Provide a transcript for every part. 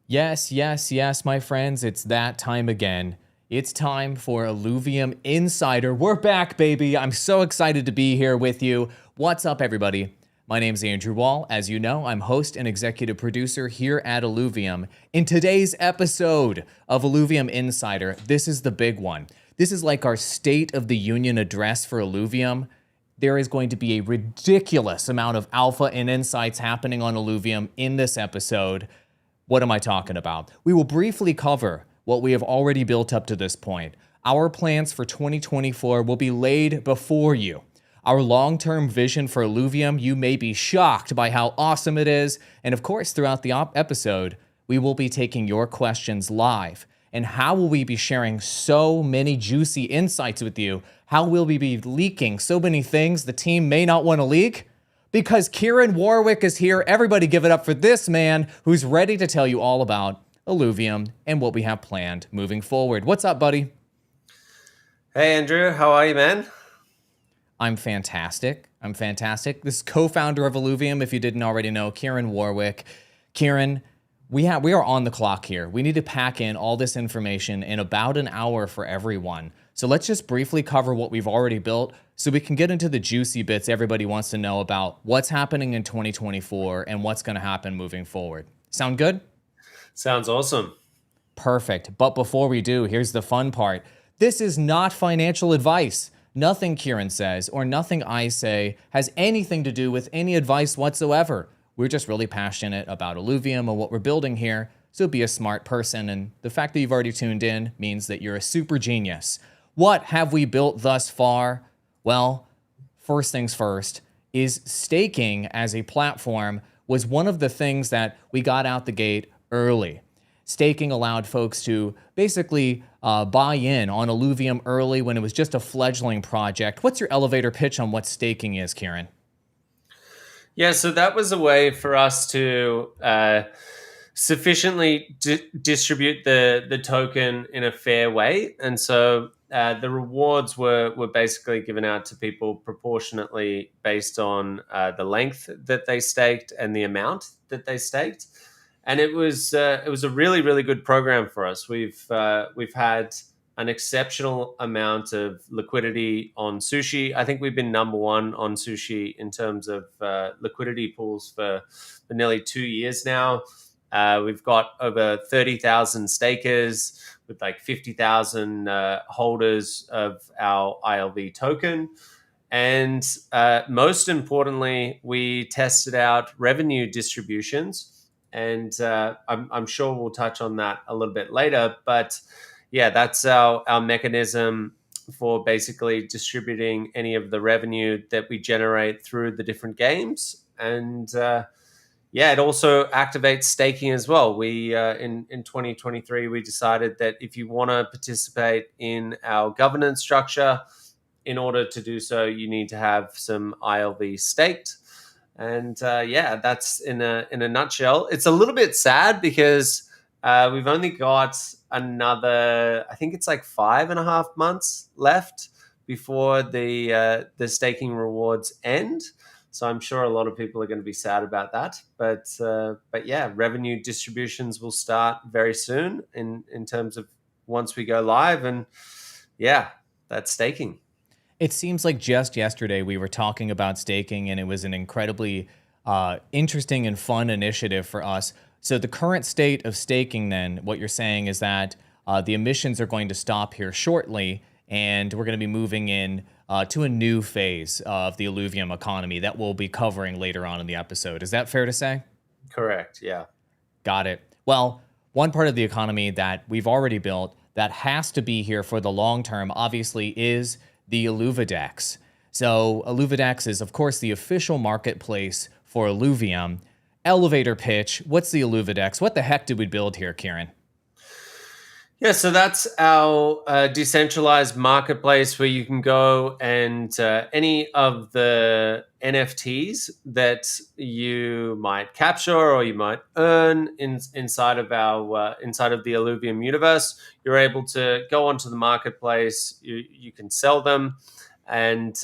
Yes, yes, yes, my friends, it's that time again. It's time for Illuvium Insider. We're back, baby. I'm so excited to be here with you. What's up, everybody? My name's Andrew Wall. As you know, I'm host and executive producer here at Illuvium. In today's episode of Illuvium Insider, this is the big one. This is like our State of the Union address for Illuvium. There is going to be a ridiculous amount of alpha and insights happening on Illuvium in this episode. What am I talking about? We will briefly cover what we have already built up to this point. Our plans for 2024 will be laid before you. Our long-term vision for Illuvium, you may be shocked by how awesome it is. And of course, throughout the episode, we will be taking your questions live. And how will we be sharing so many juicy insights with you? How will we be leaking so many things the team may not want to leak? Because Kieran Warwick is here. Everybody give it up for this man who's ready to tell you all about Illuvium and what we have planned moving forward. What's up, buddy? Hey, Andrew. How are you, man? I'm fantastic. This is co-founder of Illuvium, if you didn't already know, Kieran Warwick. Kieran, we are on the clock here. We need to pack in all this information in about an hour for everyone. So let's just briefly cover what we've already built so we can get into the juicy bits everybody wants to know about what's happening in 2024 and what's going to happen moving forward. Sound good? Sounds awesome. Perfect. But before we do, here's the fun part. This is not financial advice. Nothing Kieran says or nothing I say has anything to do with any advice whatsoever. We're just really passionate about Illuvium and what we're building here, so be a smart person, and the fact that you've already tuned in means that you're a super genius. What have we built thus far? Well, first things first, is staking as a platform was one of the things that we got out the gate early. Staking allowed folks to basically buy in on Illuvium early when it was just a fledgling project. What's your elevator pitch on what staking is, Kieran? Yeah, so that was a way for us to sufficiently distribute the token in a fair way. And so the rewards were basically given out to people proportionately based on the length that they staked and the amount that they staked. And it was a really, really good program for us. We've had an exceptional amount of liquidity on sushi. I think we've been number one on sushi in terms of liquidity pools for nearly 2 years now. We've got over 30,000 stakers with like 50,000 holders of our ILV token. And most importantly, we tested out revenue distributions. And I'm sure we'll touch on that a little bit later. But yeah, that's our mechanism for basically distributing any of the revenue that we generate through the different games. And yeah, it also activates staking as well. We in 2023, we decided that if you want to participate in our governance structure, in order to do so, you need to have some ILV staked. And yeah, that's in a nutshell. It's a little bit sad because we've only got another, I think it's like 5.5 months left before the staking rewards end. So I'm sure a lot of people are going to be sad about that. But yeah, revenue distributions will start very soon in terms of once we go live. And yeah, that's staking. It seems like just yesterday we were talking about staking, and it was an incredibly interesting and fun initiative for us. So the current state of staking, then, what you're saying is that the emissions are going to stop here shortly, and we're going to be moving in to a new phase of the Illuvium economy that we'll be covering later on in the episode. Is that fair to say? Correct, yeah. Got it. Well, one part of the economy that we've already built that has to be here for the long term, obviously, is the Illuvidex. So Illuvidex is, of course, the official marketplace for Illuvium. Elevator pitch, what's the Illuvidex? What the heck did we build here, Kieran? Yeah, so that's our decentralized marketplace where you can go and any of the NFTs that you might capture or you might earn inside of our inside of the Illuvium universe, you're able to go onto the marketplace. You can sell them, and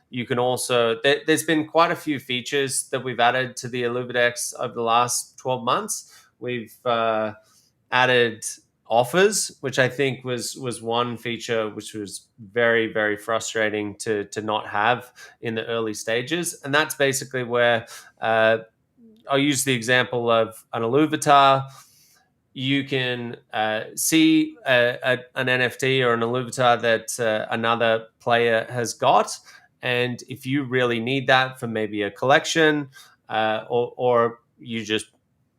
you can also. There's been quite a few features that we've added to the Illuvidex over the last 12 months. we've added offers, which I think was one feature which was very, very frustrating to not have in the early stages. And that's basically where I'll use the example of an Illuvitar. You can see an NFT or an Illuvitar that another player has got. And if you really need that for maybe a collection, or you just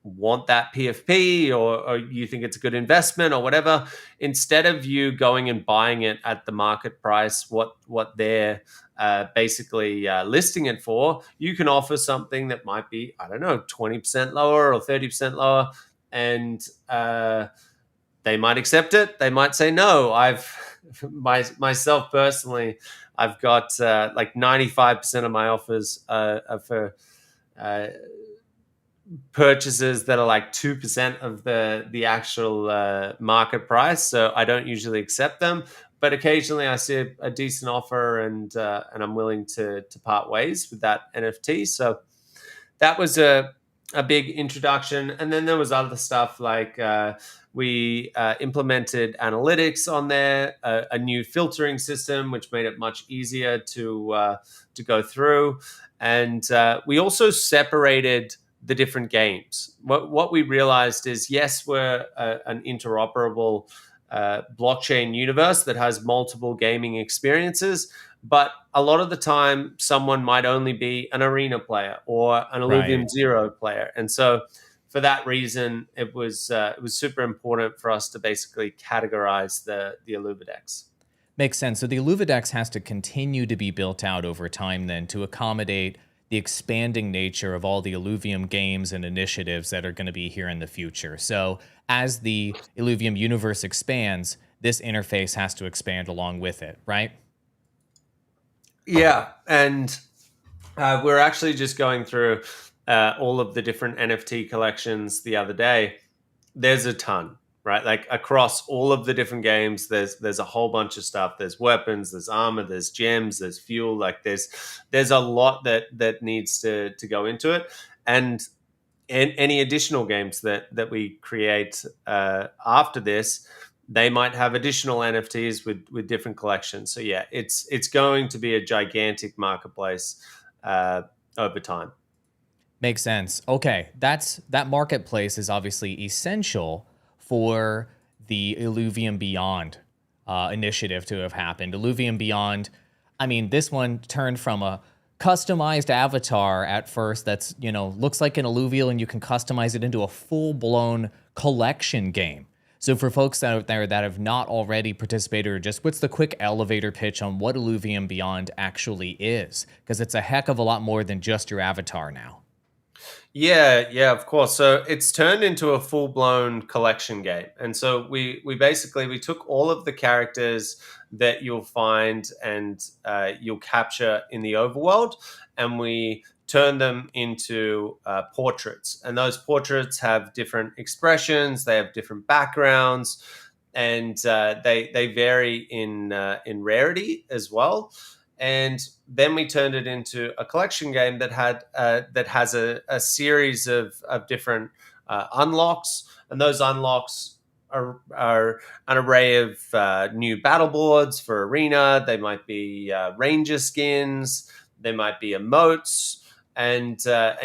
want that PFP, or you think it's a good investment or whatever, instead of you going and buying it at the market price, what they're basically listing it for, you can offer something that might be, I don't know, 20% lower or 30% lower. And they might accept it. They might say no. Myself personally, I've got like 95% of my offers are for purchases that are like 2% of the actual market price. So I don't usually accept them. But occasionally I see a decent offer, and I'm willing to part ways with that NFT. So that was a big introduction. And then there was other stuff like we implemented analytics on there, a new filtering system, which made it much easier to go through. And we also separated the different games. What we realized is, yes, we're an interoperable blockchain universe that has multiple gaming experiences, but a lot of the time someone might only be an Arena player or an Illuvium Zero player. And so for that reason, it was super important for us to basically categorize the Illuvidex. Makes sense. So the Illuvidex has to continue to be built out over time then to accommodate the expanding nature of all the Illuvium games and initiatives that are going to be here in the future. So as the Illuvium universe expands, this interface has to expand along with it, right? Yeah, and we're actually just going through all of the different NFT collections the other day. There's a ton, right? Like across all of the different games, there's a whole bunch of stuff. There's weapons, there's armor, there's gems, there's fuel. Like there's a lot that needs to go into it, and any additional games that we create after this, they might have additional NFTs with different collections. So yeah, it's going to be a gigantic marketplace over time. Makes sense. Okay, that marketplace is obviously essential for the Illuvium Beyond initiative to have happened. Illuvium Beyond, I mean, this one turned from a customized avatar at first that's, looks like an Illuvial, and you can customize it into a full-blown collection game. So for folks out there that have not already participated, or just what's the quick elevator pitch on what Illuvium Beyond actually is? Because it's a heck of a lot more than just your avatar now. Yeah, of course. So it's turned into a full-blown collection game. And so we basically took all of the characters that you'll find and you'll capture in the overworld, and we turn them into portraits. And those portraits have different expressions, they have different backgrounds, and they vary in rarity as well. And then we turned it into a collection game that has a series of different unlocks, and those unlocks are an array of new battle boards for Arena. They might be ranger skins, they might be emotes, and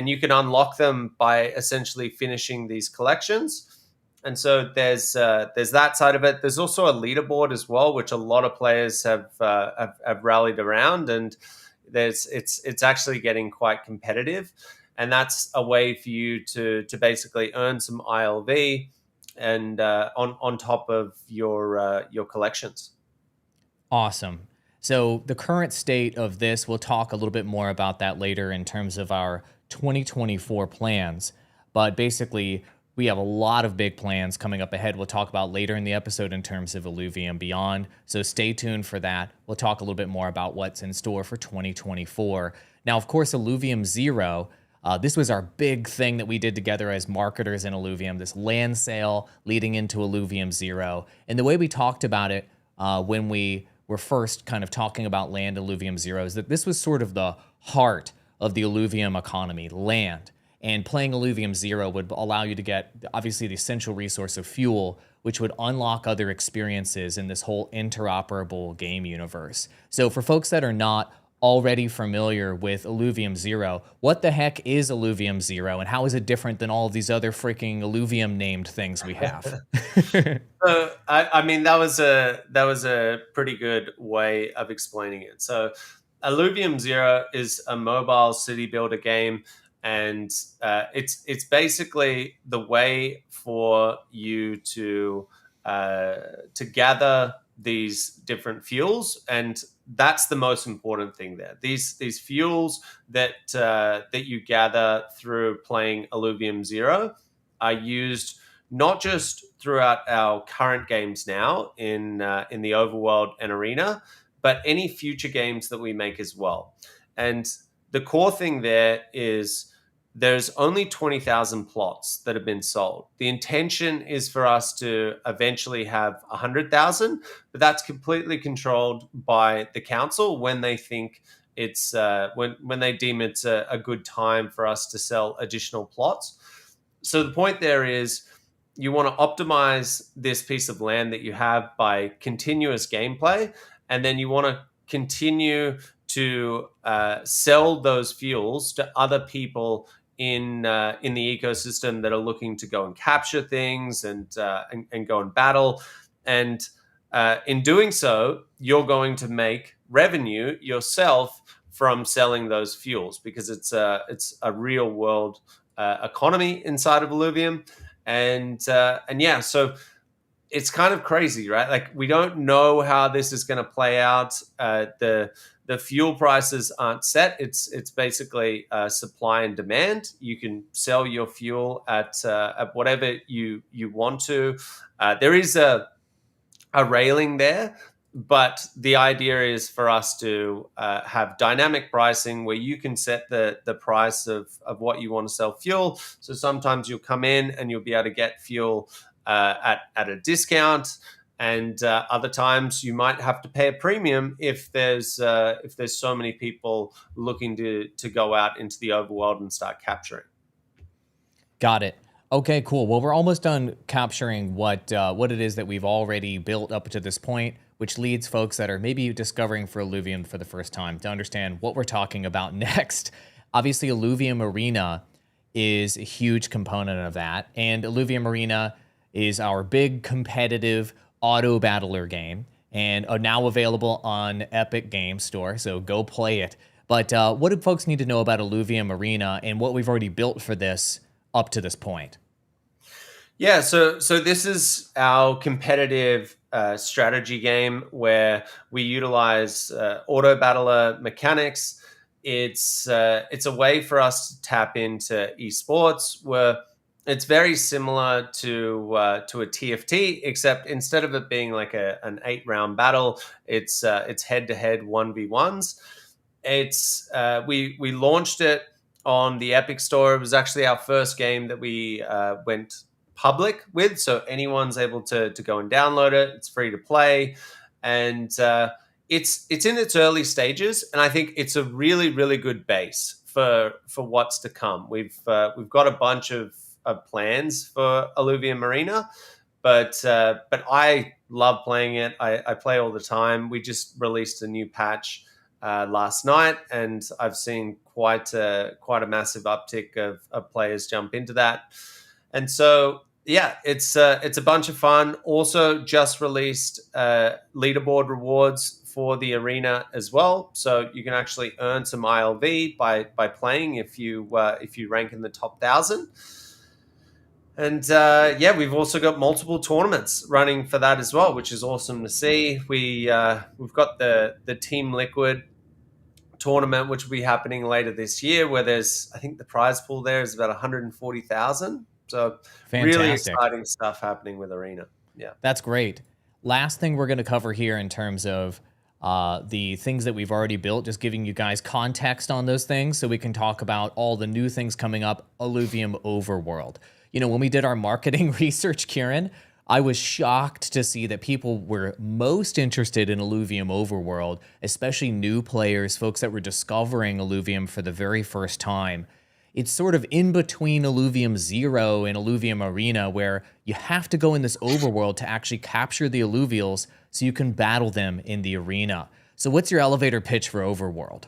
you can unlock them by essentially finishing these collections. And so there's that side of it. There's also a leaderboard as well, which a lot of players have rallied around, and it's actually getting quite competitive. And that's a way for you to basically earn some ILV and on top of your collections. Awesome. So the current state of this, we'll talk a little bit more about that later in terms of our 2024 plans. But basically, we have a lot of big plans coming up ahead. We'll talk about later in the episode in terms of Illuvium Beyond. So stay tuned for that. We'll talk a little bit more about what's in store for 2024. Now, of course, Illuvium Zero, this was our big thing that we did together as marketers in Illuvium, this land sale leading into Illuvium Zero. And the way we talked about it when we were first kind of talking about land Illuvium Zero is that this was sort of the heart of the Illuvium economy, land. And playing Illuvium Zero would allow you to get, obviously, the essential resource of fuel, which would unlock other experiences in this whole interoperable game universe. So for folks that are not already familiar with Illuvium Zero, what the heck is Illuvium Zero, and how is it different than all of these other freaking Illuvium named things we have? I mean, that was a pretty good way of explaining it. So, Illuvium Zero is a mobile city builder game, and it's basically the way for you to gather these different fuels, and that's the most important thing there. These fuels that you gather through playing Illuvium Zero are used not just throughout our current games now in the Overworld and Arena, but any future games that we make as well. And the core thing there is there's only 20,000 plots that have been sold. The intention is for us to eventually have 100,000, but that's completely controlled by the council when they think it's when they deem it's a good time for us to sell additional plots. So the point there is you want to optimize this piece of land that you have by continuous gameplay, and then you want to continue to sell those fuels to other people in the ecosystem that are looking to go and capture things and go and battle. And in doing so, you're going to make revenue yourself from selling those fuels, because it's a real world economy inside of Illuvium. And yeah, so it's kind of crazy, right? Like, we don't know how this is going to play out. The fuel prices aren't set. It's basically supply and demand. You can sell your fuel at whatever you want to. There is a railing there, but the idea is for us to have dynamic pricing where you can set the price of what you want to sell fuel. So sometimes you'll come in and you'll be able to get fuel at a discount, and other times you might have to pay a premium if there's so many people looking to go out into the overworld and start capturing. Got it. Okay, cool. Well, we're almost done capturing what it is that we've already built up to this point, which leads folks that are maybe discovering for Illuvium for the first time to understand what we're talking about next. Obviously, Illuvium Arena is a huge component of that, and Illuvium Arena is our big competitive auto battler game, and now available on Epic Game Store, so go play it. But what do folks need to know about Illuvium Arena and what we've already built for this up to this point? Yeah, so this is our competitive strategy game where we utilize auto battler mechanics. It's a way for us to tap into esports, where it's very similar to a TFT, except instead of it being like an 8-round battle, it's head-to-head 1v1s. It's we launched it on the Epic Store. It was actually our first game that we went public with, so anyone's able to go and download it. It's free to play, and it's in its early stages, and I think it's a really, really good base for what's to come. We've got a bunch of plans for Illuvium Arena, but I love playing it. I play all the time. We just released a new patch last night, and I've seen quite a massive uptick of players jump into that. And so, yeah, it's a bunch of fun. Also, just released leaderboard rewards for the arena as well, so you can actually earn some ILV by playing if you rank in the top 1,000. And yeah, we've also got multiple tournaments running for that as well, which is awesome to see. We've got the Team Liquid tournament, which will be happening later this year, where I think the prize pool there is about 140,000. So Fantastic. Really exciting stuff happening with Arena. Yeah, that's great. Last thing we're going to cover here in terms of the things that we've already built, just giving you guys context on those things so we can talk about all the new things coming up. Illuvium Overworld. You know, when we did our marketing research, Kieran, I was shocked to see that people were most interested in Illuvium Overworld, especially new players, folks that were discovering Illuvium for the very first time. It's sort of in between Illuvium Zero and Illuvium Arena, where you have to go in this overworld to actually capture the Illuvials so you can battle them in the arena. So what's your elevator pitch for Overworld?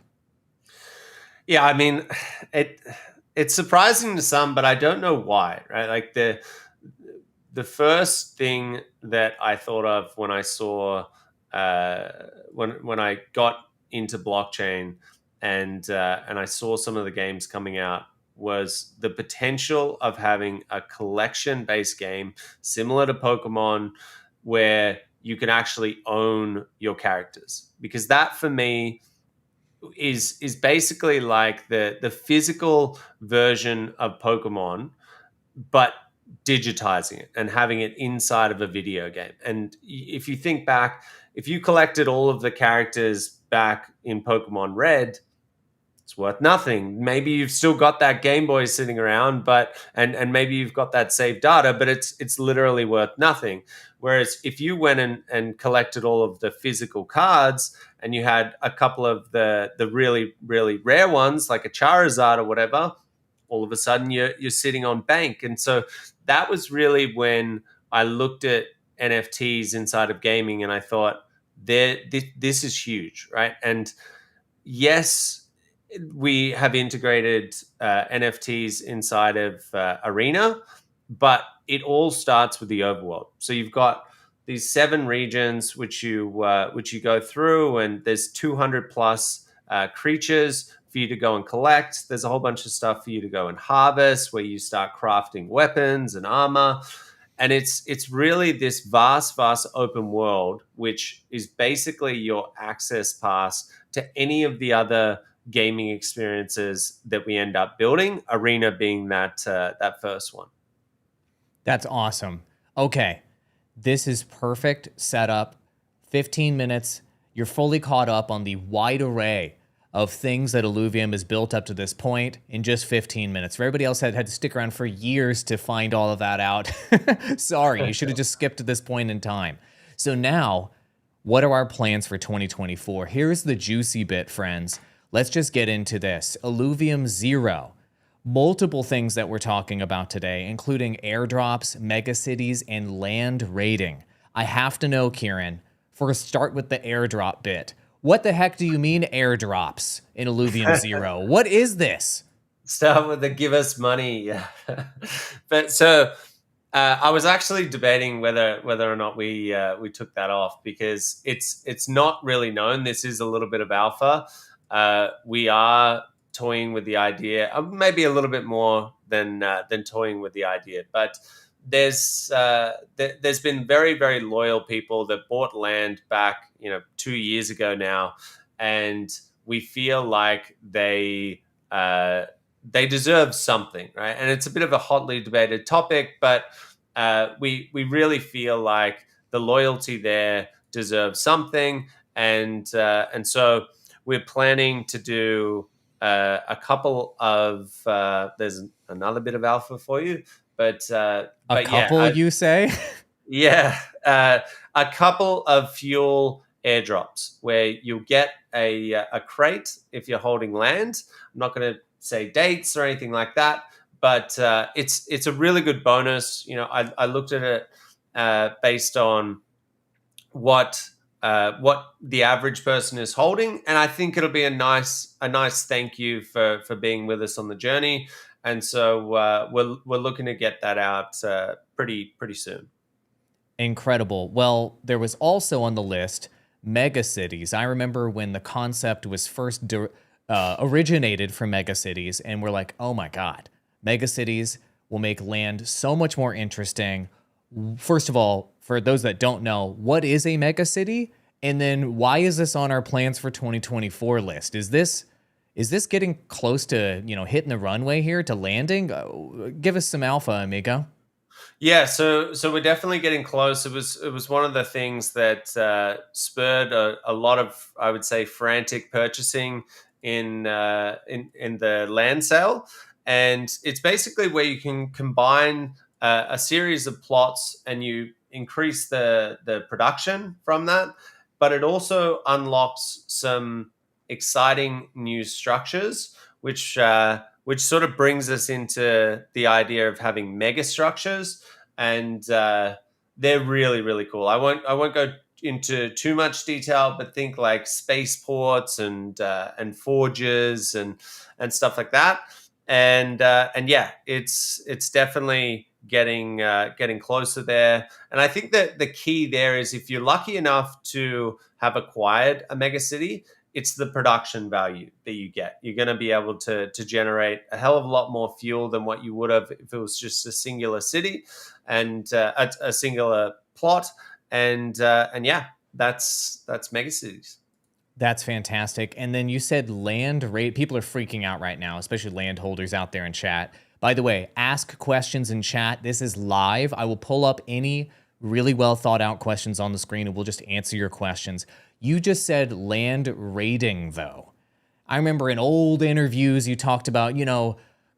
Yeah, I mean, it it's surprising to some, but I don't know why, right? Like the first thing that I thought of when I saw uh, when I got into blockchain and I saw some of the games coming out was the potential of having a collection based game similar to Pokemon where you can actually own your characters, because that for me is basically like the physical version of Pokemon, but digitizing it and having it inside of a video game. And if you think back, if you collected all of the characters back in Pokemon Red, it's worth nothing. Maybe you've still got that Game Boy sitting around, but and maybe you've got that saved data, but it's literally worth nothing. Whereas if you went and collected all of the physical cards and you had a couple of the really, really rare ones, like a Charizard or whatever, all of a sudden you're sitting on bank. And so that was really when I looked at NFTs inside of gaming and I thought, this is huge, right? And yes, we have integrated NFTs inside of Arena, but it all starts with the overworld. So you've got these 7 regions which you go through, and there's 200 plus creatures for you to go and collect. There's a whole bunch of stuff for you to go and harvest, where you start crafting weapons and armor. And it's really this vast open world, which is basically your access pass to any of the other gaming experiences that we end up building, Arena being that first one. That's awesome. Okay, this is perfect setup. 15 minutes. You're fully caught up on the wide array of things that Illuvium has built up to this point in just 15 minutes. For everybody else that had to stick around for years to find all of that out, sorry, you should have just skipped to this point in time. So now, what are our plans for 2024? Here's the juicy bit, friends. Let's just get into this. Illuvium Zero. Multiple things that we're talking about today, including airdrops, megacities, and land raiding. I have to know, Kieran, first start with the airdrop bit. What the heck do you mean airdrops in Illuvium Zero? What is this? Start with the give us money. Yeah. But so I was actually debating whether or not we took that off, because it's not really known. This is a little bit of alpha. We are toying with the idea, maybe a little bit more than toying with the idea. But there's been very, very loyal people that bought land back 2 years ago now, and we feel like they deserve something, right? And it's a bit of a hotly debated topic, but we really feel like the loyalty there deserves something, and so we're planning to do a couple of. There's another bit of alpha for you, but A couple, you say? yeah, a couple of fuel airdrops where you'll get a crate if you're holding land. I'm not going to say dates or anything like that, but it's a really good bonus. I looked at it based on what the average person is holding, and I think it'll be a nice thank you for being with us on the journey. And so we're looking to get that out pretty soon. Incredible. Well, there was also on the list megacities. I remember when the concept was first originated from megacities, and we're like, oh my God, megacities will make land so much more interesting. First of all, for those that don't know, what is a megacity? And then why is this on our plans for 2024 list? Is this getting close to, hitting the runway here to landing? Give us some alpha, amigo. Yeah, so we're definitely getting close. It was one of the things that spurred a lot of, I would say, frantic purchasing in the land sale, and it's basically where you can combine a series of plots and you increase the production from that, but it also unlocks some exciting new structures, which which sort of brings us into the idea of having mega structures, and they're really really cool. I won't go into too much detail, but think like spaceports and forges and stuff like that. And yeah, it's definitely getting closer there. And I think that the key there is if you're lucky enough to have acquired a mega city, it's the production value that you get. You're going to be able to generate a hell of a lot more fuel than what you would have if it was just a singular city and a singular plot. And yeah, that's megacities. That's fantastic. And then you said land rate. People are freaking out right now, especially landholders out there in chat. By the way, ask questions in chat. This is live. I will pull up any really well thought out questions on the screen and we'll just answer your questions. You just said land raiding, though. I remember in old interviews you talked about,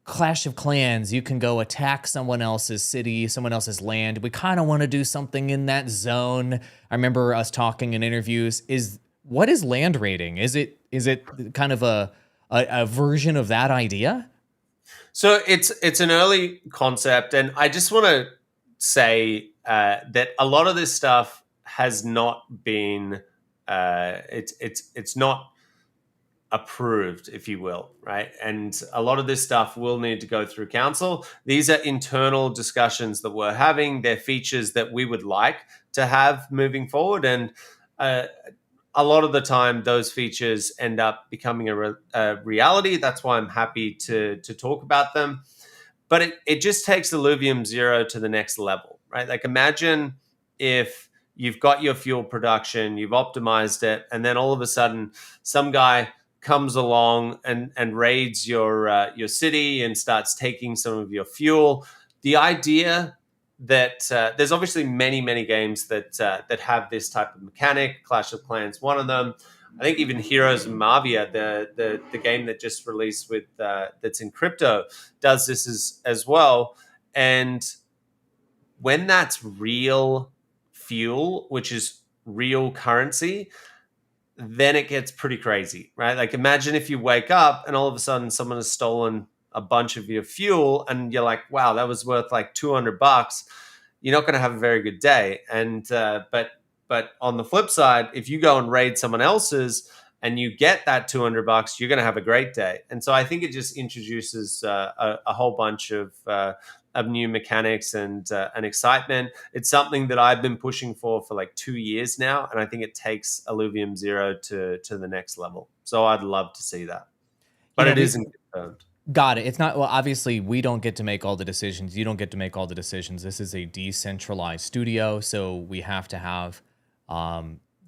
Clash of Clans. You can go attack someone else's city, someone else's land. We kind of want to do something in that zone. I remember us talking in interviews. What is land raiding? Is it kind of a version of that idea? So it's an early concept, and I just want to say that a lot of this stuff has not been it's not approved, if you will, right? And a lot of this stuff will need to go through council. These are internal discussions that we're having. They're features that we would like to have moving forward, and a lot of the time those features end up becoming a reality. That's why I'm happy to talk about them. But it just takes Illuvium Zero to the next level, right? Like imagine if you've got your fuel production, you've optimized it, and then all of a sudden some guy comes along and raids your city and starts taking some of your fuel. The idea that there's obviously many games that have this type of mechanic. Clash of Clans, one of them. I think even Heroes of Mavia, the game that just released with that's in crypto, does this as well. And when that's real fuel, which is real currency, then it gets pretty crazy, right? Like imagine if you wake up and all of a sudden someone has stolen a bunch of your fuel and you're like, wow, that was worth like $200. You're not going to have a very good day. And but on the flip side, if you go and raid someone else's and you get that $200, you're going to have a great day. And so I think it just introduces a whole bunch of new mechanics and excitement. It's something that I've been pushing for like 2 years now, and I think it takes Illuvium Zero to the next level. So I'd love to see that, but it isn't confirmed. Got it. It's not, well, obviously, we don't get to make all the decisions. You don't get to make all the decisions. This is a decentralized studio, so we have to have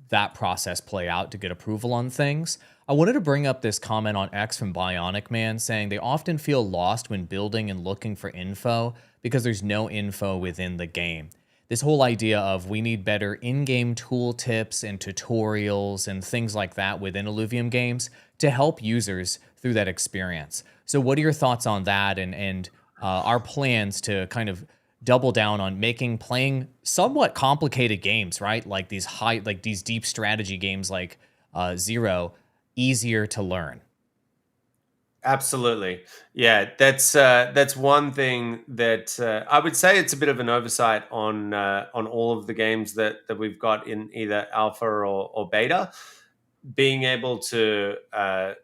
that process play out to get approval on things. I wanted to bring up this comment on X from Bionic Man saying they often feel lost when building and looking for info because there's no info within the game. This whole idea of we need better in-game tool tips and tutorials and things like that within Illuvium games to help users through that experience. So what are your thoughts on that and our plans to kind of double down on playing somewhat complicated games, right? Like these deep strategy games like Zero, easier to learn. Absolutely. Yeah, that's one thing that I would say it's a bit of an oversight on all of the games that we've got in either alpha or beta. Being able to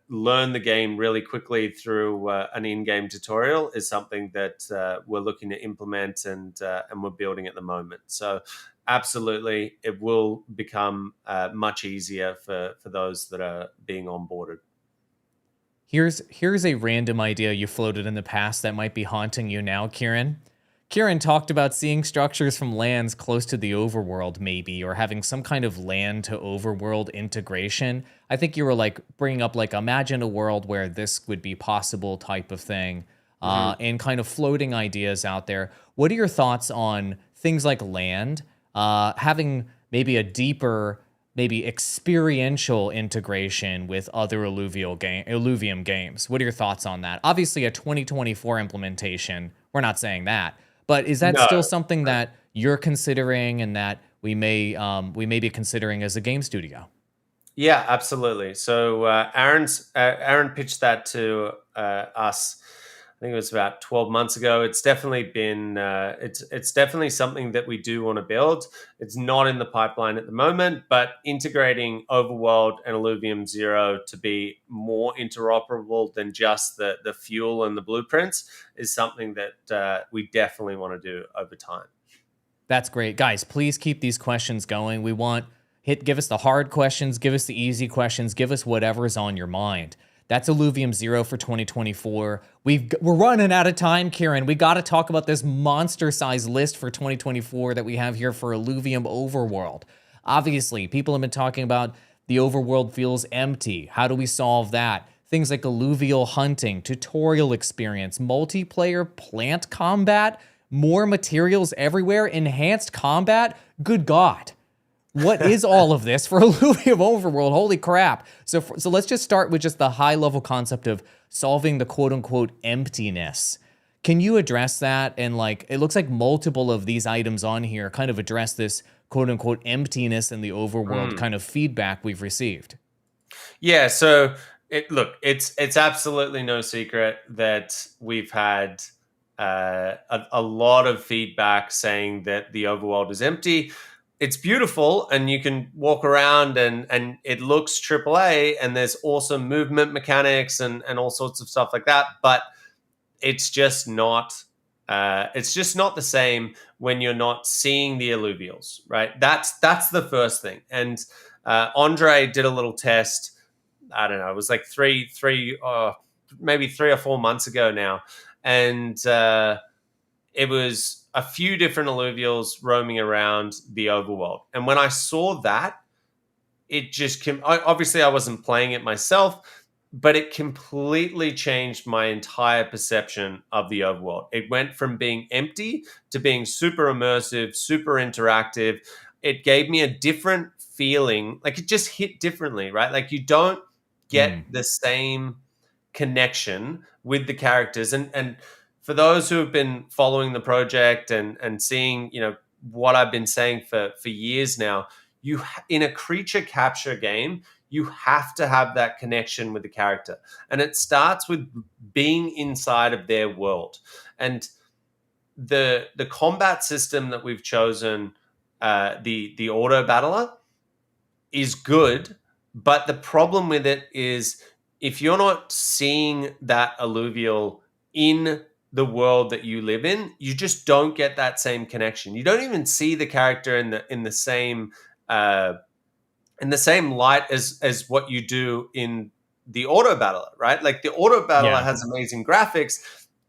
learn the game really quickly through an in-game tutorial is something that we're looking to implement and we're building at the moment. So absolutely, it will become much easier for those that are being onboarded. Here's a random idea you floated in the past that might be haunting you now, Kieran. Kieran talked about seeing structures from lands close to the overworld, maybe, or having some kind of land to overworld integration. I think you were like bringing up like imagine a world where this would be possible type of thing, and kind of floating ideas out there. What are your thoughts on things like land, having maybe a deeper, maybe experiential integration with other Illuvium games? What are your thoughts on that? Obviously, a 2024 implementation. We're not saying that. But is that still something that you're considering and that we may be considering as a game studio? Yeah, absolutely. So Aaron pitched that to us think it was about 12 months ago. It's definitely been it's definitely something that we do want to build. It's not in the pipeline at the moment, but integrating Overworld and Illuvium Zero to be more interoperable than just the fuel and the blueprints is something that we definitely want to do over time. That's great. Guys, please keep these questions going. We want give us the hard questions, give us the easy questions, give us whatever's on your mind. That's Illuvium Zero for 2024. We're running out of time, Kieran. We got to talk about this monster-sized list for 2024 that we have here for Illuvium Overworld. Obviously, people have been talking about the overworld feels empty. How do we solve that? Things like alluvial hunting, tutorial experience, multiplayer plant combat, more materials everywhere, enhanced combat. Good God. What is all of this for Illuvium Overworld? Holy crap. So let's just start with just the high-level concept of solving the quote-unquote emptiness. Can you address that? And like, it looks like multiple of these items on here kind of address this quote-unquote emptiness in the overworld kind of feedback we've received. Yeah, so it's absolutely no secret that we've had a lot of feedback saying that the overworld is empty. It's beautiful and you can walk around and it looks AAA and there's awesome movement mechanics and all sorts of stuff like that. But it's just not the same when you're not seeing the alluvials, right? That's the first thing. And Andre did a little test. I don't know. It was like maybe 3 or 4 months ago now. And it was a few different alluvials roaming around the overworld. And when I saw that, it just obviously I wasn't playing it myself, but it completely changed my entire perception of the overworld. It went from being empty to being super immersive, super interactive. It gave me a different feeling. Like it just hit differently, right? Like you don't get the same connection with the characters. And for those who have been following the project and seeing, what I've been saying for years now, in a creature capture game, you have to have that connection with the character. And it starts with being inside of their world. And the combat system that we've chosen, the auto battler, is good. But the problem with it is if you're not seeing that alluvial in the world that you live in, you just don't get that same connection. You don't even see the character in the same light as what you do in the auto battler, right? Like the auto battler has amazing graphics,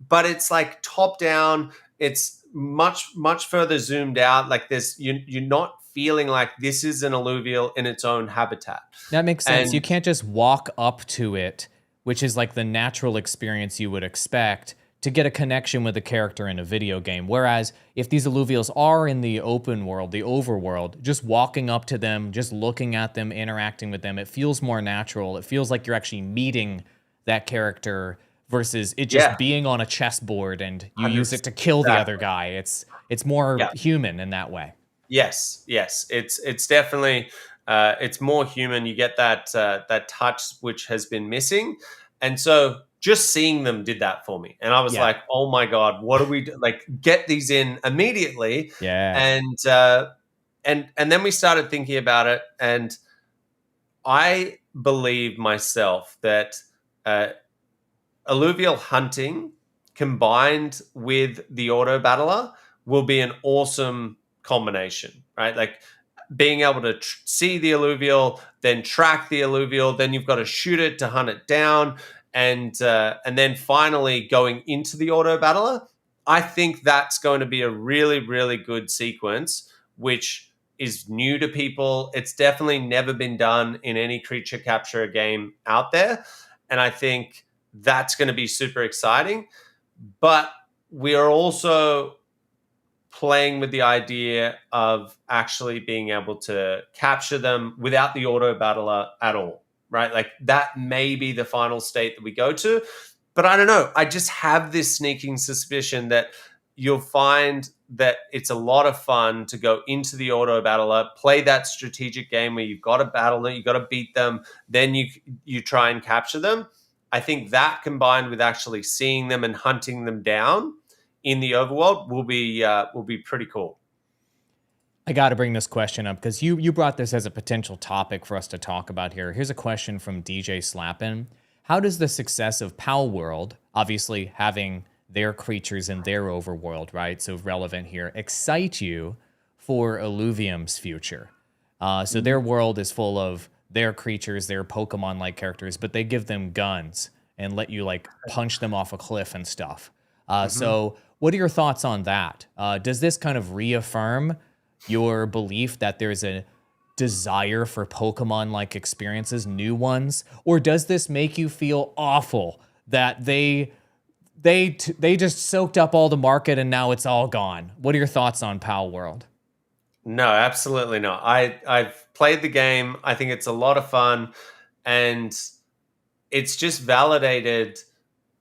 but it's like top down. It's much further zoomed out. Like you're not feeling like this is an alluvial in its own habitat. That makes sense. And you can't just walk up to it, which is like the natural experience you would expect to get a connection with a character in a video game. Whereas if these alluvials are in the open world, the overworld, just walking up to them, just looking at them, interacting with them, it feels more natural. It feels like you're actually meeting that character versus it just being on a chessboard and you use it to kill the other guy. It's more human in that way. Yes. It's definitely it's more human. You get that touch which has been missing, and so just seeing them did that for me. And I was like, oh my God, what do we do? Like get these in immediately. Yeah. And then we started thinking about it. And I believe myself that alluvial hunting combined with the auto battler will be an awesome combination, right? Like being able to see the alluvial, then track the alluvial, then you've got to shoot it to hunt it down. And then finally going into the auto battler, I think that's going to be a really, really good sequence, which is new to people. It's definitely never been done in any creature capture game out there. And I think that's going to be super exciting. But we are also playing with the idea of actually being able to capture them without the auto battler at all. Right? Like that may be the final state that we go to, but I don't know. I just have this sneaking suspicion that you'll find that it's a lot of fun to go into the auto battler, play that strategic game where you've got to battle them, you've got to beat them, then you try and capture them. I think that combined with actually seeing them and hunting them down in the overworld will be pretty cool. I got to bring this question up because you brought this as a potential topic for us to talk about here. Here's a question from DJ Slappin. How does the success of Pal World, obviously having their creatures in their overworld, right? So relevant here, excite you for Illuvium's future? So their world is full of their creatures, their Pokemon-like characters, but they give them guns and let you like punch them off a cliff and stuff. So what are your thoughts on that? Does this kind of reaffirm your belief that there's a desire for Pokemon-like experiences, new ones, or does this make you feel awful that they just soaked up all the market and now it's all gone? What are your thoughts on Pal World? No, absolutely not. I've played the game. I think it's a lot of fun, and it's just validated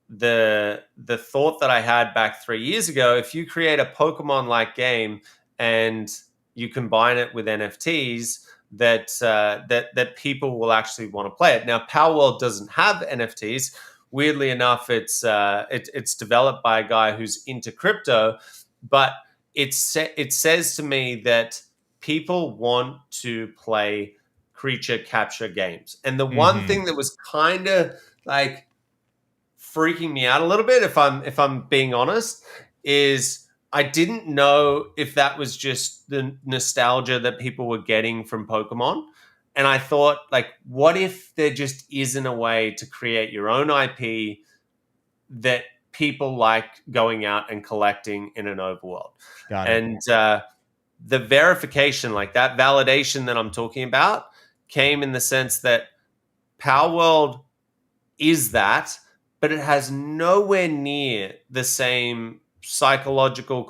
the thought that I had back 3 years ago. If you create a Pokemon-like game and you combine it with NFTs, that people will actually want to play it. Now, Power World doesn't have NFTs. Weirdly enough, it's developed by a guy who's into crypto, but it says to me that people want to play creature capture games. And the one thing that was kind of like freaking me out a little bit, if I'm being honest, is I didn't know if that was just the nostalgia that people were getting from Pokemon. And I thought, like, what if there just isn't a way to create your own IP that people like going out and collecting in an overworld? Got it. And the verification, like that validation that I'm talking about, came in the sense that Power World is that, but it has nowhere near the same psychological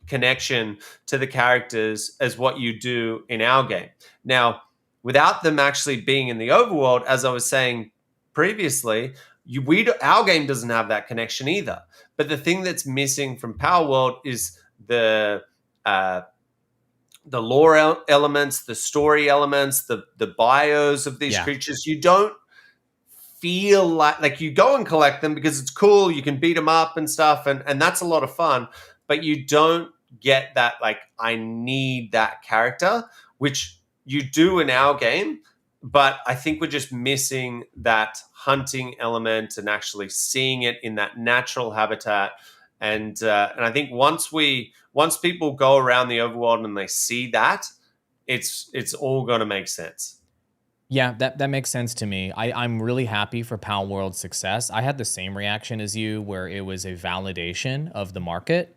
connection to the characters as what you do in our game. Now, without them actually being in the overworld, as I was saying previously, our game doesn't have that connection either. But the thing that's missing from Power World is the lore elements, the story elements, the bios of these creatures. You don't feel like you go and collect them because it's cool. You can beat them up and stuff, and that's a lot of fun. But you don't get that, like, I need that character, which you do in our game. But I think we're just missing that hunting element and actually seeing it in that natural habitat. And I think once people go around the overworld and they see that, it's all going to make sense. Yeah, that makes sense to me. I'm really happy for Pal World's success. I had the same reaction as you, where it was a validation of the market.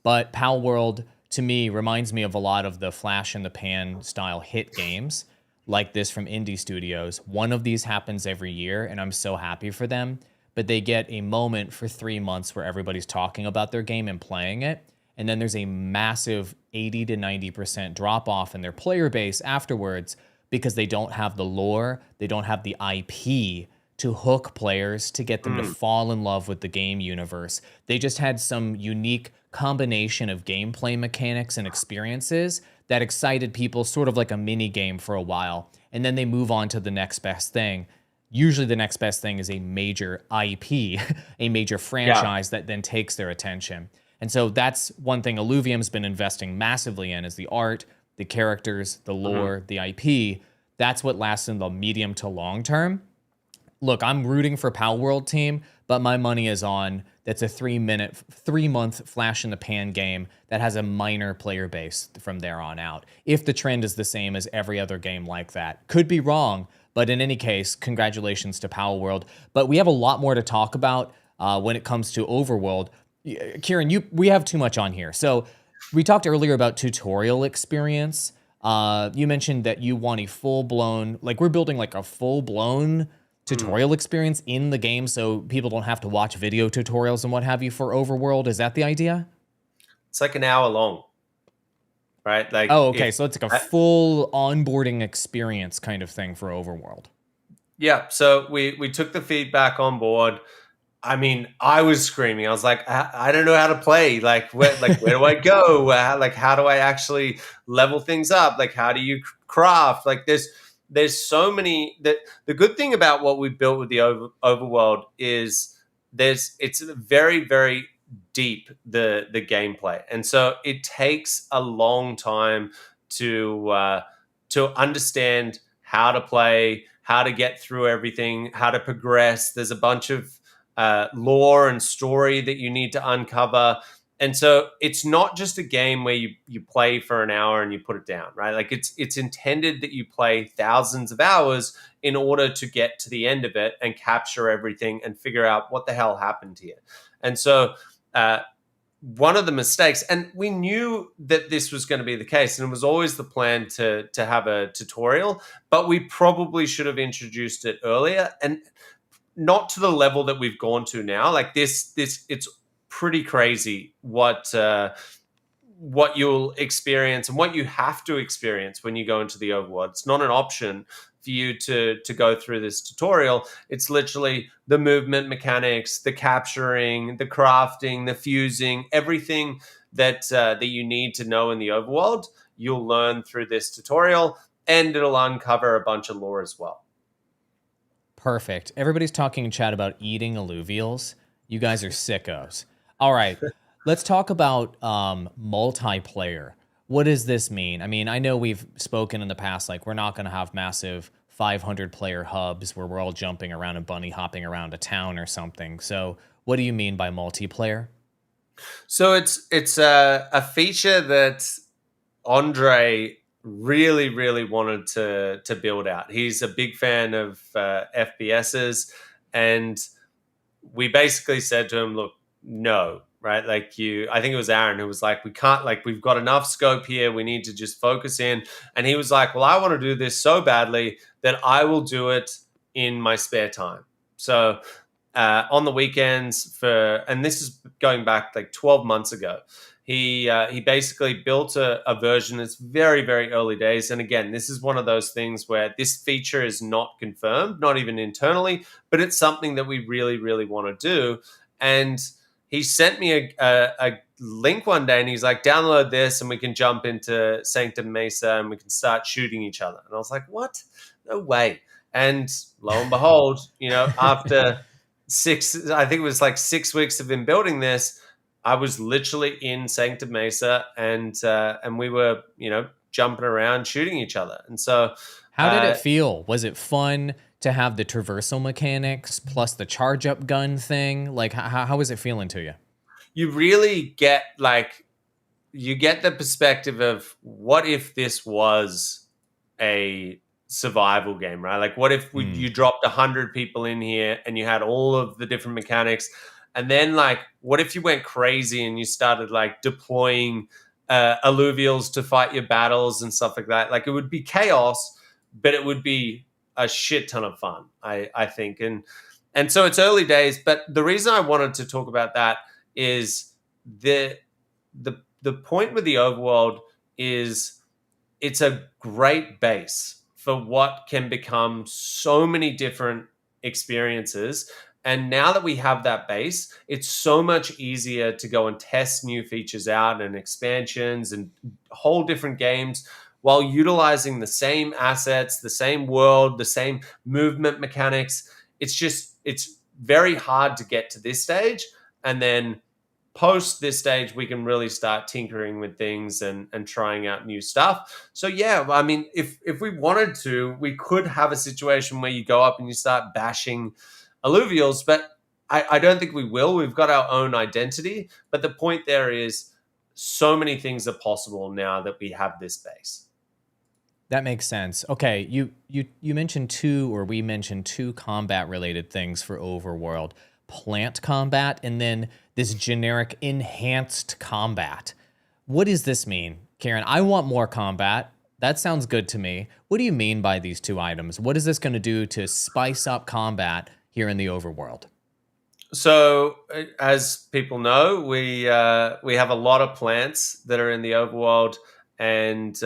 But Pal World, to me, reminds me of a lot of the flash in the pan style hit games like this from indie studios. One of these happens every year, and I'm so happy for them. But they get a moment for 3 months where everybody's talking about their game and playing it. And then there's a massive 80 to 90% drop off in their player base afterwards, because they don't have the lore, they don't have the IP to hook players to get them to fall in love with the game universe. They just had some unique combination of gameplay mechanics and experiences that excited people, sort of like a mini game for a while. And then they move on to the next best thing. Usually the next best thing is a major IP, a major franchise that then takes their attention. And so that's one thing Illuvium's been investing massively in, is the art, the characters, the lore, the IP. That's what lasts in the medium to long term. Look, I'm rooting for Pal World team, but my money is on that's a 3-month flash in the pan game that has a minor player base from there on out. If the trend is the same as every other game like that. Could be wrong, but in any case, congratulations to Pal World. But we have a lot more to talk about when it comes to Overworld. Kieran, we have too much on here. So we talked earlier about tutorial experience. You mentioned that you want a full-blown, like we're building like a full-blown tutorial experience in the game so people don't have to watch video tutorials and what have you for Overworld. Is that the idea? It's like an hour long, right? Like, oh, okay. So it's like a full onboarding experience kind of thing for Overworld. Yeah. So we took the feedback on board. I mean, I was screaming. I was like, I don't know how to play. Like, where do I go? How do I actually level things up? Like, how do you craft? Like, there's so many that the good thing about what we've built with the overworld is it's very, very deep, the gameplay, and so it takes a long time to understand how to play, how to get through everything, how to progress. There's a bunch of lore and story that you need to uncover. And so it's not just a game where you play for an hour and you put it down, right? Like it's intended that you play thousands of hours in order to get to the end of it and capture everything and figure out what the hell happened here. And so one of the mistakes, and we knew that this was going to be the case, and it was always the plan to have a tutorial, but we probably should have introduced it earlier, and not to the level that we've gone to now. Like this it's pretty crazy what you'll experience and what you have to experience when you go into the overworld. It's not an option for you to go through this tutorial. It's literally the movement mechanics, the capturing, the crafting, the fusing, everything that you need to know in the overworld. You'll learn through this tutorial, and it'll uncover a bunch of lore as well. Perfect. Everybody's talking in chat about eating alluvials. You guys are sickos. All right, let's talk about multiplayer. What does this mean? I mean, I know we've spoken in the past, like we're not going to have massive 500-player hubs where we're all jumping around and bunny hopping around a town or something. So what do you mean by multiplayer? So it's a feature that Andre really, really wanted to build out. He's a big fan of FPSs, and we basically said to him, look, no, right? Like I think it was Aaron who was like, we can't, like, we've got enough scope here. We need to just focus in. And he was like, well, I want to do this so badly that I will do it in my spare time. So on the weekends and this is going back like 12 months ago, he basically built a version that's very, very early days. And again, this is one of those things where this feature is not confirmed, not even internally, but it's something that we really, really want to do. And he sent me a link one day and he's like, download this and we can jump into Sanctum Mesa and we can start shooting each other. And I was like, what? No way. And lo and behold, after I think it was like 6 weeks of him building this, I was literally in Sanctum Mesa and we were, jumping around shooting each other. And so how did it feel? Was it fun to have the traversal mechanics plus the charge up gun thing? Like how was it feeling to you? You really get the perspective of what if this was a survival game, right? Like what if you dropped 100 people in here and you had all of the different mechanics, and then like what if you went crazy and you started like deploying alluvials to fight your battles and stuff like that? Like it would be chaos, but it would be a shit ton of fun, I think. And so it's early days, but the reason I wanted to talk about that is the point with the overworld is it's a great base for what can become so many different experiences. And now that we have that base, it's so much easier to go and test new features out and expansions and whole different games while utilizing the same assets, the same world, the same movement mechanics. It's very hard to get to this stage. And then post this stage, we can really start tinkering with things and trying out new stuff. So yeah, I mean, if we wanted to, we could have a situation where you go up and you start bashing alluvials, but I don't think we will. We've got our own identity. But the point there is so many things are possible now that we have this base. That makes sense. Okay, you mentioned we mentioned two combat related things for Overworld. Plant combat and then this generic enhanced combat. What does this mean, Kieran? I want more combat. That sounds good to me. What do you mean by these two items? What is this going to do to spice up combat here in the Overworld? So, as people know, we have a lot of plants that are in the Overworld, and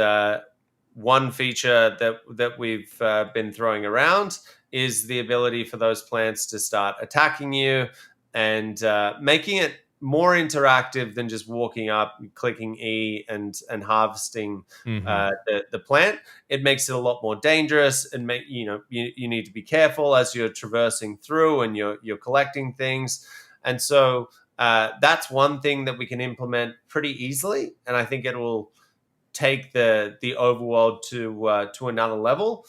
one feature that we've been throwing around is the ability for those plants to start attacking you and making it more interactive than just walking up, clicking E, and harvesting the plant. It makes it a lot more dangerous, and you need to be careful as you're traversing through and you're collecting things. And so that's one thing that we can implement pretty easily, and I think it will take the overworld to another level.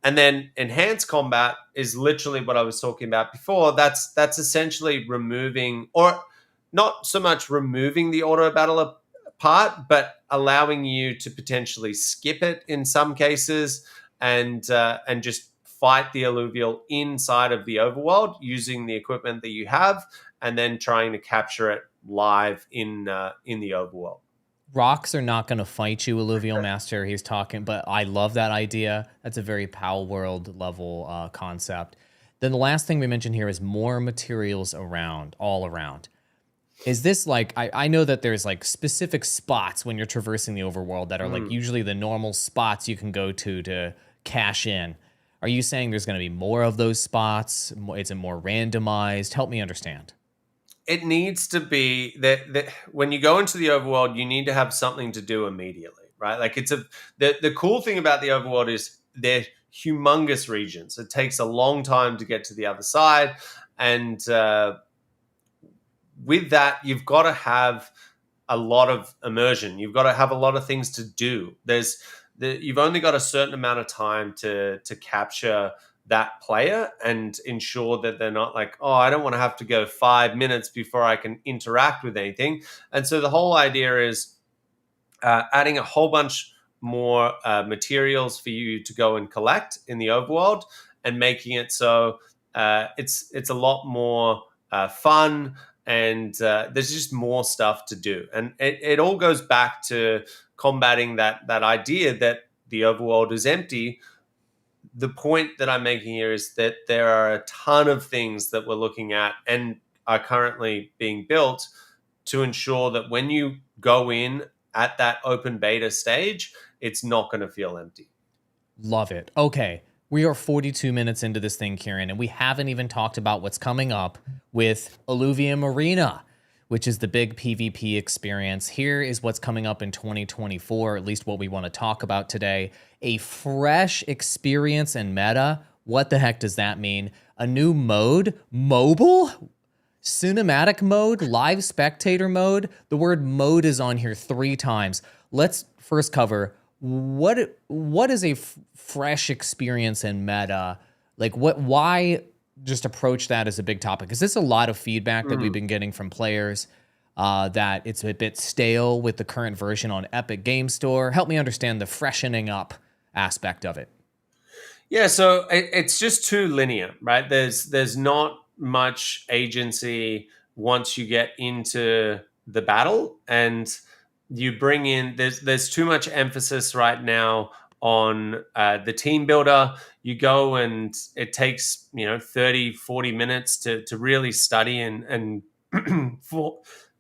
And then enhanced combat is literally what I was talking about before. That's essentially removing, or not so much removing, the auto battle part, but allowing you to potentially skip it in some cases, and just fight the alluvial inside of the overworld using the equipment that you have, and then trying to capture it live in the overworld. Rocks are not going to fight you, Illuvial Master. He's talking, but I love that idea. That's a very Pal World level concept. Then the last thing we mentioned here is more materials around, all around. Is this like, I know that there's like specific spots when you're traversing the overworld that are like usually the normal spots you can go to cash in. Are you saying there's going to be more of those spots? Is it more randomized? Help me understand. It needs to be that when you go into the overworld, you need to have something to do immediately, right? Like the cool thing about the overworld is they're humongous regions. It takes a long time to get to the other side, and with that, you've got to have a lot of immersion. You've got to have a lot of things to do. You've only got a certain amount of time to capture that player and ensure that they're not like, oh, I don't want to have to go 5 minutes before I can interact with anything. And so the whole idea is adding a whole bunch more materials for you to go and collect in the overworld, and making it so it's a lot more fun, and there's just more stuff to do. And it all goes back to combating that idea that the overworld is empty. The point that I'm making here is that there are a ton of things that we're looking at and are currently being built to ensure that when you go in at that open beta stage, it's not going to feel empty. Love it. Okay. We are 42 minutes into this thing, Kieran, and we haven't even talked about what's coming up with Illuvium Arena, which is the big PvP experience. Here is what's coming up in 2024, at least what we want to talk about today. A fresh experience and meta. What the heck does that mean? A new mode? Mobile? Cinematic mode? Live spectator mode? The word mode is on here 3 times. Let's first cover what is a fresh experience and meta? Like why just approach that as a big topic? Is this a lot of feedback that we've been getting from players that it's a bit stale with the current version on Epic Game Store? Help me understand the freshening up aspect of it. Yeah, so it's just too linear, right? There's not much agency once you get into the battle, and you bring in there's too much emphasis right now on the team builder. You go and it takes 30-40 minutes to really study and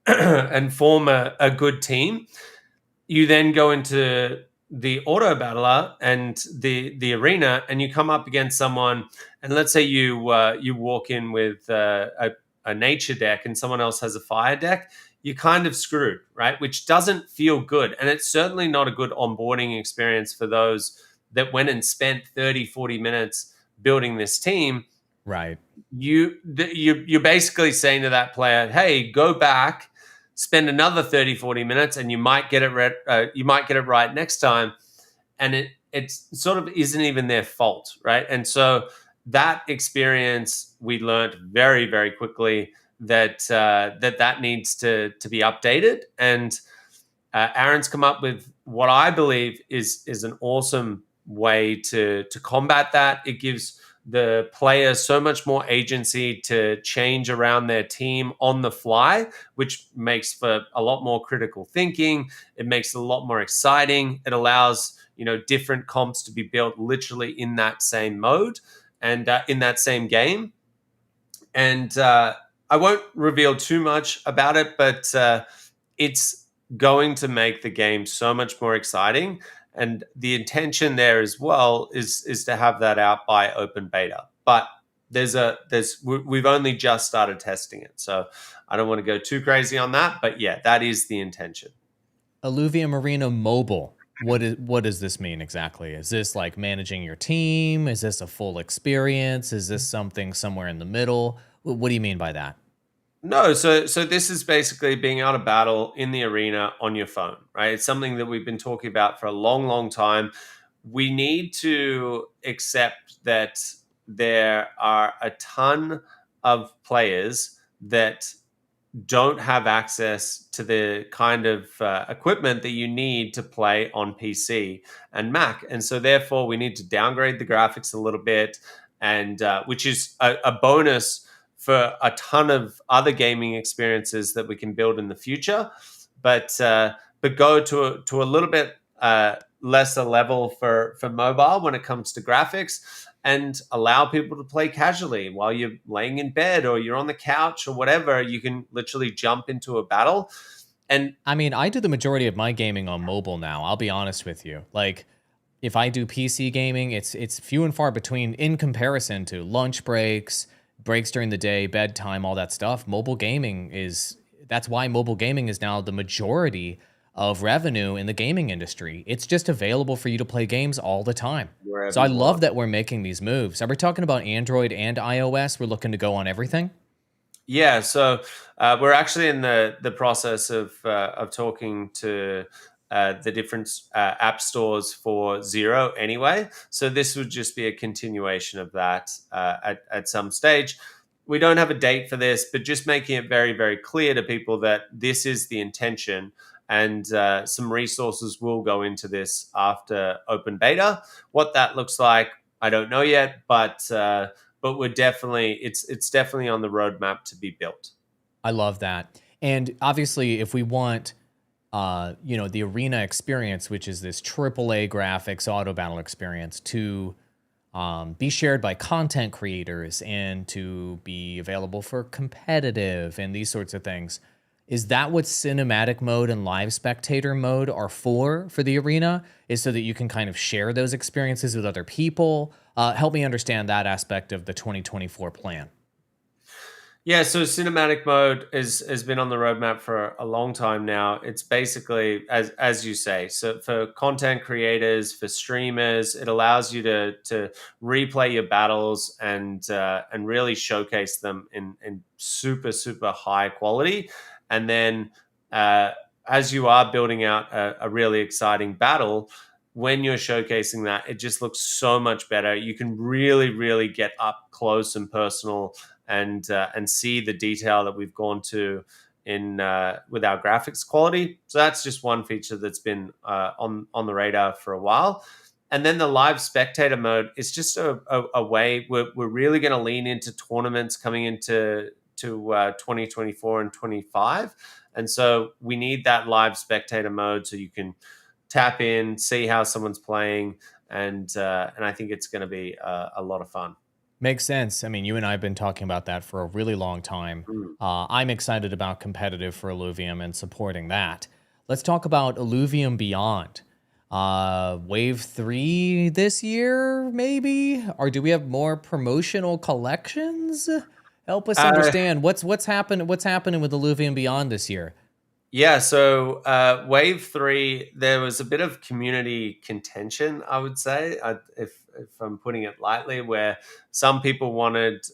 and form a good team. You then go into the auto battler and the arena, and you come up against someone, and let's say you walk in with a nature deck and someone else has a fire deck. You're kind of screwed, right? Which doesn't feel good. And it's certainly not a good onboarding experience for those that went and spent 30-40 minutes building this team. Right. You're basically saying to that player, hey, go back, spend another 30-40 minutes, and you might get it right next time. And it sort of isn't even their fault, right? And so that experience, we learned very, very quickly that needs to be updated. And Aaron's come up with what I believe is an awesome way to combat that. It gives the player so much more agency to change around their team on the fly, which makes for a lot more critical thinking. It makes it a lot more exciting. It allows different comps to be built literally in that same mode and in that same game. And I won't reveal too much about it, but it's going to make the game so much more exciting. And the intention there as well is to have that out by open beta. But we've only just started testing it, so I don't want to go too crazy on that, but yeah, that is the intention. Illuvium Arena Mobile. What does this mean exactly? Is this like managing your team? Is this a full experience? Is this something somewhere in the middle? What do you mean by that? No, so this is basically being able to battle in the arena on your phone, right? It's something that we've been talking about for a long, long time. We need to accept that there are a ton of players that don't have access to the kind of equipment that you need to play on PC and Mac, and so therefore we need to downgrade the graphics a little bit, and which is a bonus for a ton of other gaming experiences that we can build in the future, but go to a little bit lesser level for mobile when it comes to graphics, and allow people to play casually while you're laying in bed or you're on the couch or whatever. You can literally jump into a battle. And I mean, I do the majority of my gaming on mobile now. I'll be honest with you. Like, if I do PC gaming, it's few and far between in comparison to lunch breaks, breaks during the day, bedtime, all that stuff. That's why mobile gaming is now the majority of revenue in the gaming industry. It's just available for you to play games all the time. So wherever I you love want. that we're making these moves. Are we talking about Android and iOS? We're looking to go on everything? Yeah, so we're actually in the process of talking to the different app stores for Zero anyway. So this would just be a continuation of that at some stage. We don't have a date for this, but just making it very, very clear to people that this is the intention, and some resources will go into this after open beta. What that looks like, I don't know yet, but we're definitely it's definitely on the roadmap to be built. I love that. And obviously, if we want, the arena experience, which is this AAA graphics auto battle experience, to be shared by content creators and to be available for competitive and these sorts of things. Is that what cinematic mode and live spectator mode are for the arena? Is so that you can kind of share those experiences with other people? Help me understand that aspect of the 2024 plan. Yeah, so cinematic mode has been on the roadmap for a long time now. It's basically as you say, so for content creators, for streamers, it allows you to replay your battles and really showcase them in super super high quality, and then uh, as you are building out a really exciting battle. When you're showcasing that, it just looks so much better. You can really, really get up close and personal and see the detail that we've gone to in with our graphics quality. So that's just one feature that's been on the radar for a while. And then the live spectator mode is just a way we're really going to lean into tournaments coming into 2024 and 25. And so we need that live spectator mode so you can tap in, see how someone's playing, and I think it's going to be a lot of fun. Makes sense. I mean, you and I have been talking about that for a really long time. Mm. I'm excited about competitive for Illuvium and supporting that. Let's talk about Illuvium Beyond. Wave 3 this year, maybe? Or do we have more promotional collections? Help us Uh, understand what's happening with Illuvium Beyond this year. Yeah, so Wave 3, there was a bit of community contention, I would say, if I'm putting it lightly, where some people wanted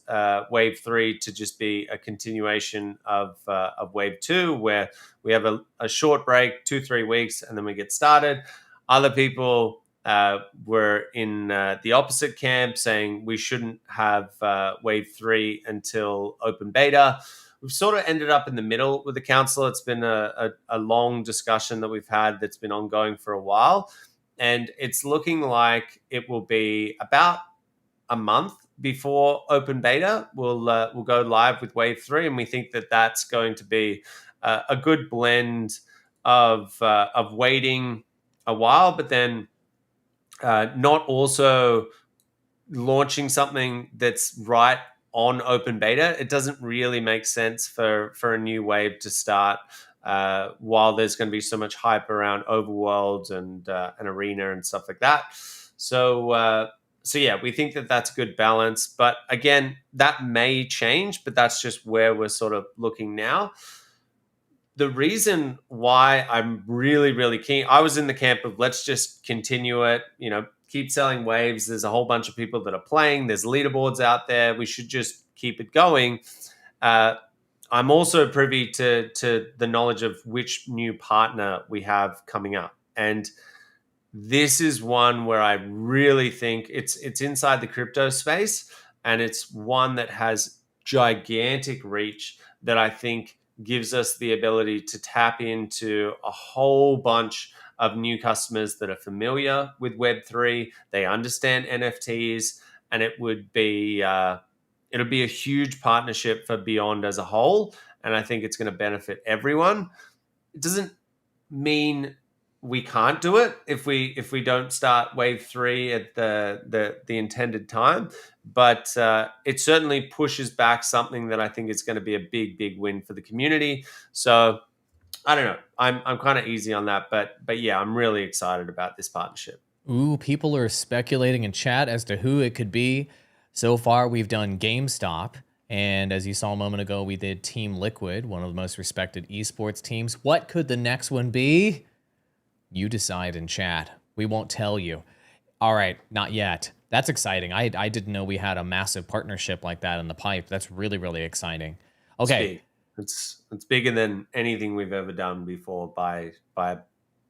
Wave 3 to just be a continuation of Wave 2, where we have a short break, 2-3 weeks, and then we get started. Other people were in the opposite camp, saying we shouldn't have Wave 3 until open beta. We've sort of ended up in the middle with the council. It's been a long discussion that we've had that's been ongoing for a while. And it's looking like it will be about a month before open beta. We'll go live with Wave 3. And we think that that's going to be a good blend of waiting a while, but then not also launching something that's right on open beta. It doesn't really make sense for a new wave to start while there's going to be so much hype around Overworld and Arena and stuff like that. So So yeah, we think that that's good balance. But again, that may change, but that's just where we're sort of looking now. The reason why I'm really, really keen, I was in the camp of let's just continue it, keep selling waves. There's a whole bunch of people that are playing. There's leaderboards out there. We should just keep it going. Uh, I'm also privy to the knowledge of which new partner we have coming up. And this is one where I really think it's inside the crypto space, and it's one that has gigantic reach that I think gives us the ability to tap into a whole bunch of new customers that are familiar with Web3. They understand NFTs, and it'll be a huge partnership for Beyond as a whole, and I think it's going to benefit everyone. It doesn't mean we can't do it if we don't start wave 3 at the intended time, but it certainly pushes back something that I think is going to be a big win for the community. So I don't know, I'm kind of easy on that, but yeah, I'm really excited about this partnership. Ooh, people are speculating in chat as to who it could be. So far, we've done GameStop. And as you saw a moment ago, we did Team Liquid, one of the most respected esports teams. What could the next one be? You decide in chat. We won't tell you. All right, not yet. That's exciting. I didn't know we had a massive partnership like that in the pipe. That's really, really exciting. Okay. It's bigger than anything we've ever done before by a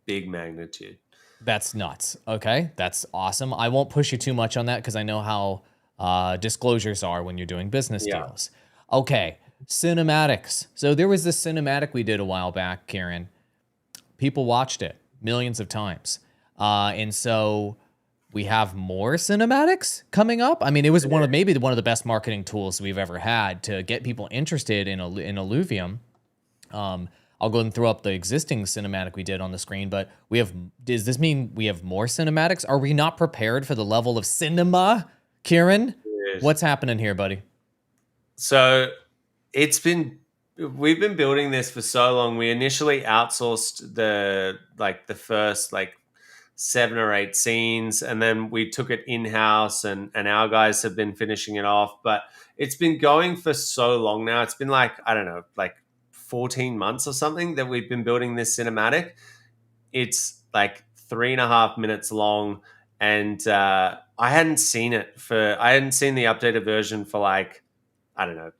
big magnitude. That's nuts. Okay, that's awesome. I won't push you too much on that because I know how disclosures are when you're doing business deals. Okay, cinematics. So there was this cinematic we did a while back, Kieran. People watched it millions of times. And so we have more cinematics coming up. I mean, it was maybe one of the best marketing tools we've ever had to get people interested in Illuvium. I'll go and throw up the existing cinematic we did on the screen, but does this mean we have more cinematics? Are we not prepared for the level of cinema, Kieran? Yes. What's happening here, buddy? So we've been building this for so long. We initially outsourced the first 7 or 8 scenes, and then we took it in-house, and our guys have been finishing it off. But it's been going for so long now. It's been 14 months or something that we've been building this cinematic. It's 3.5 minutes long, and I hadn't seen the updated version for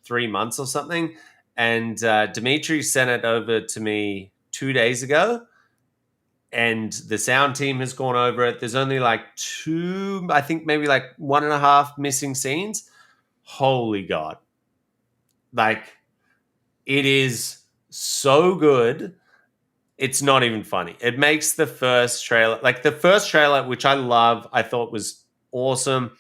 3 months or something. And Dimitri sent it over to me 2 days ago, and the sound team has gone over it. There's only 2, I think maybe 1.5 missing scenes. Holy God. It is so good. It's not even funny. It makes the first trailer, which I love, I thought was awesome.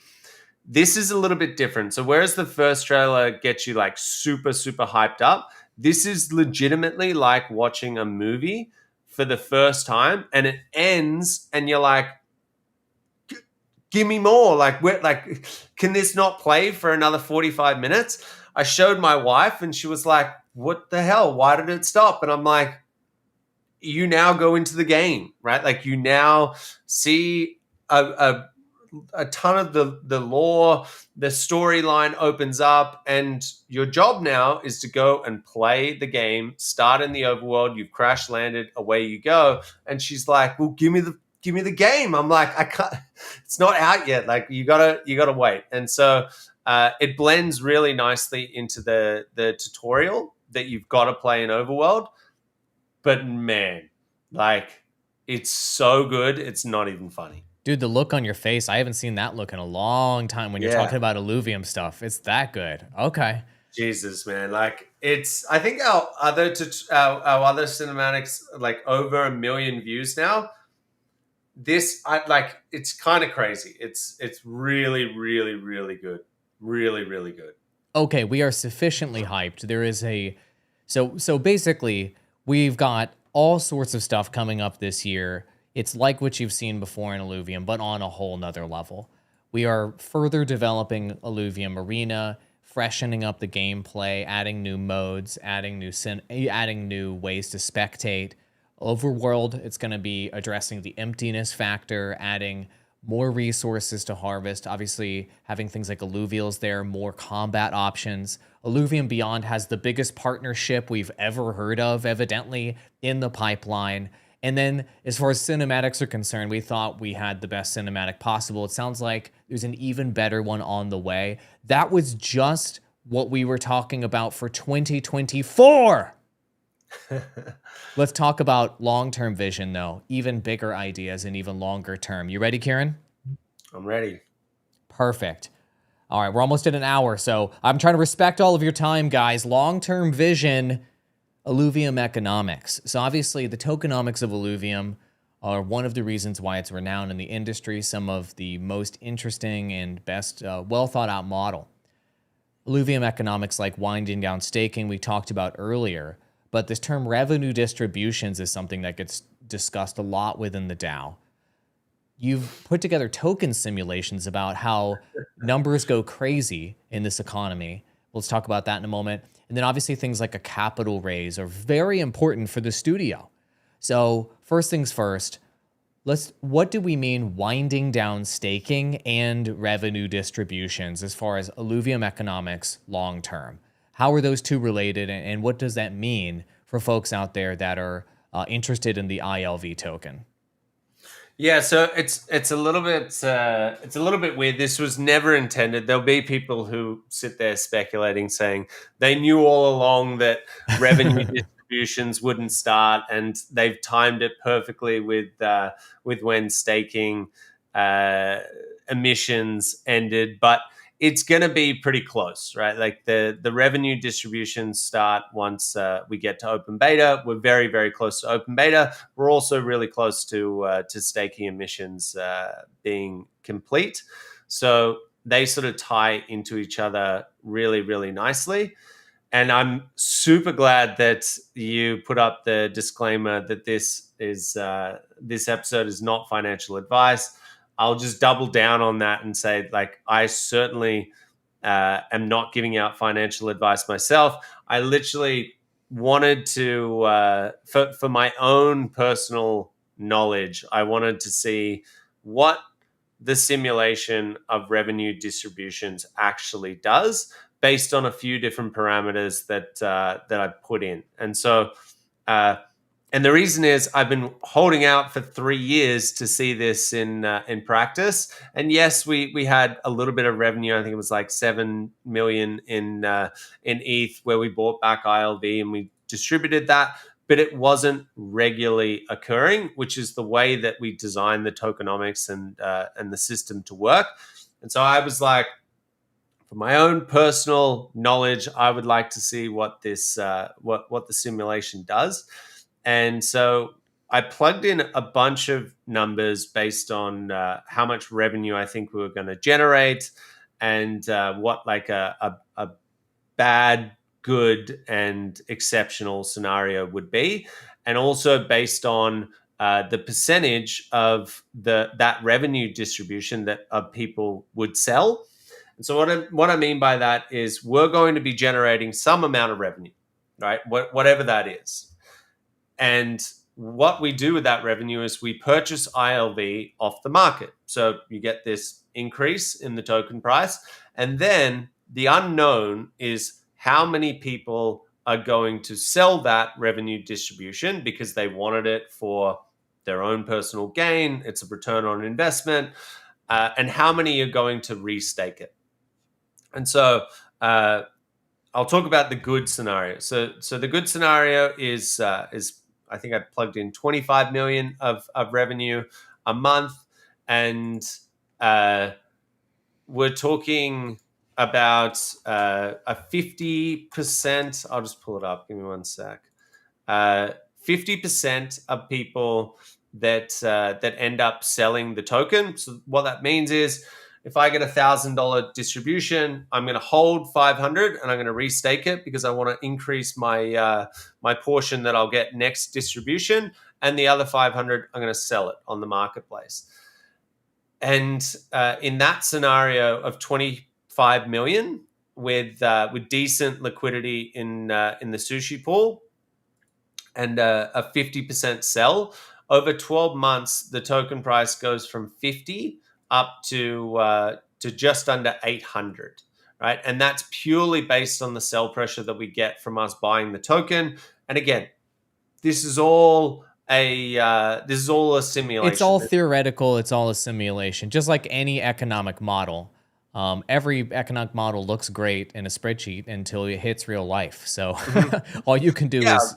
This is a little bit different. So whereas the first trailer gets you super, super hyped up, this is legitimately like watching a movie for the first time, and it ends and you're like, give me more. Can this not play for another 45 minutes? I showed my wife and she was like, what the hell? Why did it stop? And I'm like, you now go into the game, right? You now see a ton of the lore, the storyline opens up, and your job now is to go and play the game, start in the overworld, you've crash landed, away you go. And she's like, well, give me the game. I'm like, I can't, it's not out yet. You gotta wait. And so it blends really nicely into the tutorial that you've got to play in overworld. But man, it's so good, it's not even funny. Dude, the look on your face, I haven't seen that look in a long time when you're talking about Illuvium stuff. It's that good. Okay. Jesus, man. I think our other cinematics, over 1 million views now. This, it's kind of crazy. It's really, really, really good. Really, really good. Okay, we are sufficiently hyped. There is so basically, we've got all sorts of stuff coming up this year. It's like what you've seen before in Illuvium, but on a whole nother level. We are further developing Illuvium Arena, freshening up the gameplay, adding new modes, adding new ways to spectate. Overworld, it's going to be addressing the emptiness factor, adding more resources to harvest. Obviously, having things like alluvials there, more combat options. Illuvium Beyond has the biggest partnership we've ever heard of, evidently, in the pipeline. And then, as far as cinematics are concerned, we thought we had the best cinematic possible. It sounds like there's an even better one on the way. That was just what we were talking about for 2024. Let's talk about long-term vision, though. Even bigger ideas and even longer term. You ready, Kieran? I'm ready. Perfect. All right, we're almost at an hour, so I'm trying to respect all of your time, guys. Long-term vision, Illuvium economics. So obviously, the tokenomics of Illuvium are one of the reasons why it's renowned in the industry, some of the most interesting and best well-thought-out model. Illuvium economics, like winding down staking, we talked about earlier. But this term revenue distributions is something that gets discussed a lot within the DAO. You've put together token simulations about how numbers go crazy in this economy. Let's talk about that in a moment. And then obviously things like a capital raise are very important for the studio. So first things first, what do we mean winding down staking and revenue distributions as far as Illuvium economics long term? How are those two related, and what does that mean for folks out there that are interested in the ILV token? Yeah, so it's a little bit weird. This was never intended. There'll be people who sit there speculating, saying they knew all along that revenue distributions wouldn't start, and they've timed it perfectly with when staking emissions ended. But it's going to be pretty close, right? Like the revenue distributions start once we get to open beta. We're very, very close to open beta. We're also really close to staking emissions being complete. So they sort of tie into each other really, really nicely. And I'm super glad that you put up the disclaimer that this episode is not financial advice. I'll just double down on that and say, like, I certainly am not giving out financial advice myself. I literally wanted to, for my own personal knowledge, I wanted to see what the simulation of revenue distributions actually does based on a few different parameters that I put in. And so, and the reason is I've been holding out for 3 years to see this in practice. And yes, we had a little bit of revenue. I think it was like 7 million in ETH, where we bought back ILV and we distributed that. But it wasn't regularly occurring, which is the way that we designed the tokenomics and the system to work. And so I was like, for my own personal knowledge, I would like to see what this what the simulation does. And so I plugged in a bunch of numbers based on how much revenue I think we were going to generate, and what like a bad, good, and exceptional scenario would be, and also based on the percentage of that revenue distribution that people would sell. And so what I mean by that is we're going to be generating some amount of revenue, right? Whatever that is. And what we do with that revenue is we purchase ILV off the market. So you get this increase in the token price. And then the unknown is how many people are going to sell that revenue distribution because they wanted it for their own personal gain. It's a return on investment. And how many are going to restake it. And so I'll talk about the good scenario. So the good scenario is I think I plugged in 25 million of revenue a month, and we're talking about a 50%. I'll just pull it up. Give me one sec. 50% of people that end up selling the token. So what that means is, if I get $1,000 distribution, I'm going to hold 500 and I'm going to restake it because I want to increase my my portion that I'll get next distribution, and the other 500 I'm going to sell it on the marketplace. And in that scenario of 25 million with decent liquidity in the sushi pool and a 50% sell, over 12 months, the token price goes from 50 up to just under 800. Right, and that's purely based on the sell pressure that we get from us buying the token. And again, this is all a simulation. It's all theoretical. It's all a simulation, just like any economic model. Every economic model looks great in a spreadsheet until it hits real life. So all you can do is,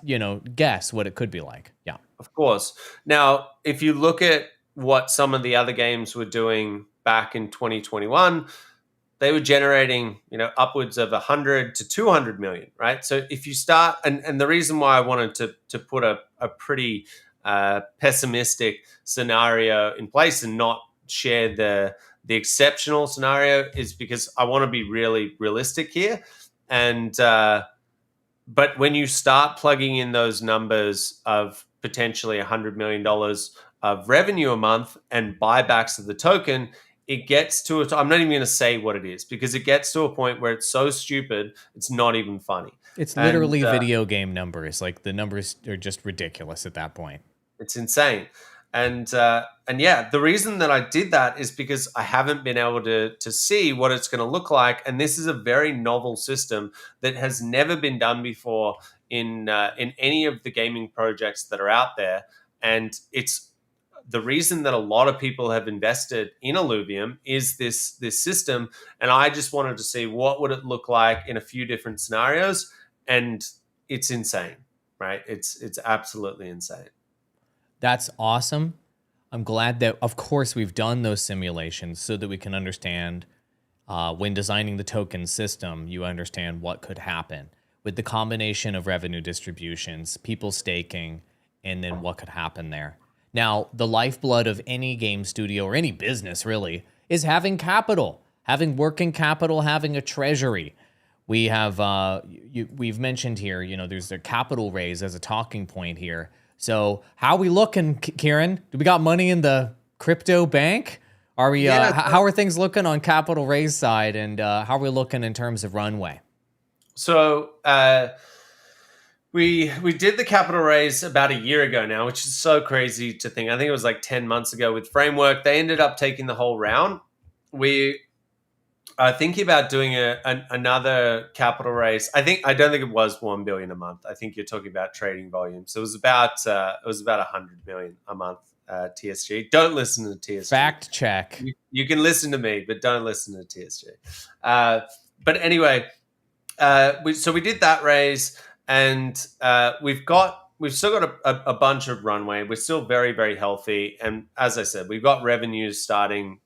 guess what it could be like. Yeah. Of course. Now, if you look at what some of the other games were doing back in 2021, they were generating, upwards of 100 to 200 million, right? So if you start, and the reason why I wanted to put a pretty pessimistic scenario in place and not share the exceptional scenario is because I want to be really realistic here. And but when you start plugging in those numbers of potentially $100 million of revenue a month and buybacks of the token, it gets to I'm not even going to say what it is because it gets to a point where it's so stupid, it's not even funny. It's literally video game numbers. Like the numbers are just ridiculous at that point. It's insane. And yeah, the reason that I did that is because I haven't been able to see what it's going to look like. And this is a very novel system that has never been done before in any of the gaming projects that are out there. And it's the reason that a lot of people have invested in Illuvium is this system. And I just wanted to see what would it look like in a few different scenarios. And it's insane, right? It's absolutely insane. That's awesome. I'm glad that, of course, we've done those simulations so that we can understand when designing the token system, you understand what could happen with the combination of revenue distributions, people staking, and then what could happen there. Now, the lifeblood of any game studio or any business really is having capital, having working capital, having a treasury. We have, we've mentioned here, there's the capital raise as a talking point here. So how are we looking, Kieran? Do we got money in the crypto bank? Are we? How are things looking on capital raise side, and how are we looking in terms of runway? So we did the capital raise about a year ago now, which is so crazy to think. I think it was like 10 months ago with Framework. They ended up taking the whole round. We are thinking about doing another capital raise. I don't think it was 1 billion a month. I think you're talking about trading volume. So it was about 100 million a month. TSG. Don't listen to TSG. Fact check. You can listen to me, but don't listen to TSG. But anyway, we did that raise, and we've still got a bunch of runway. We're still very, very healthy, and as I said, we've got revenues starting,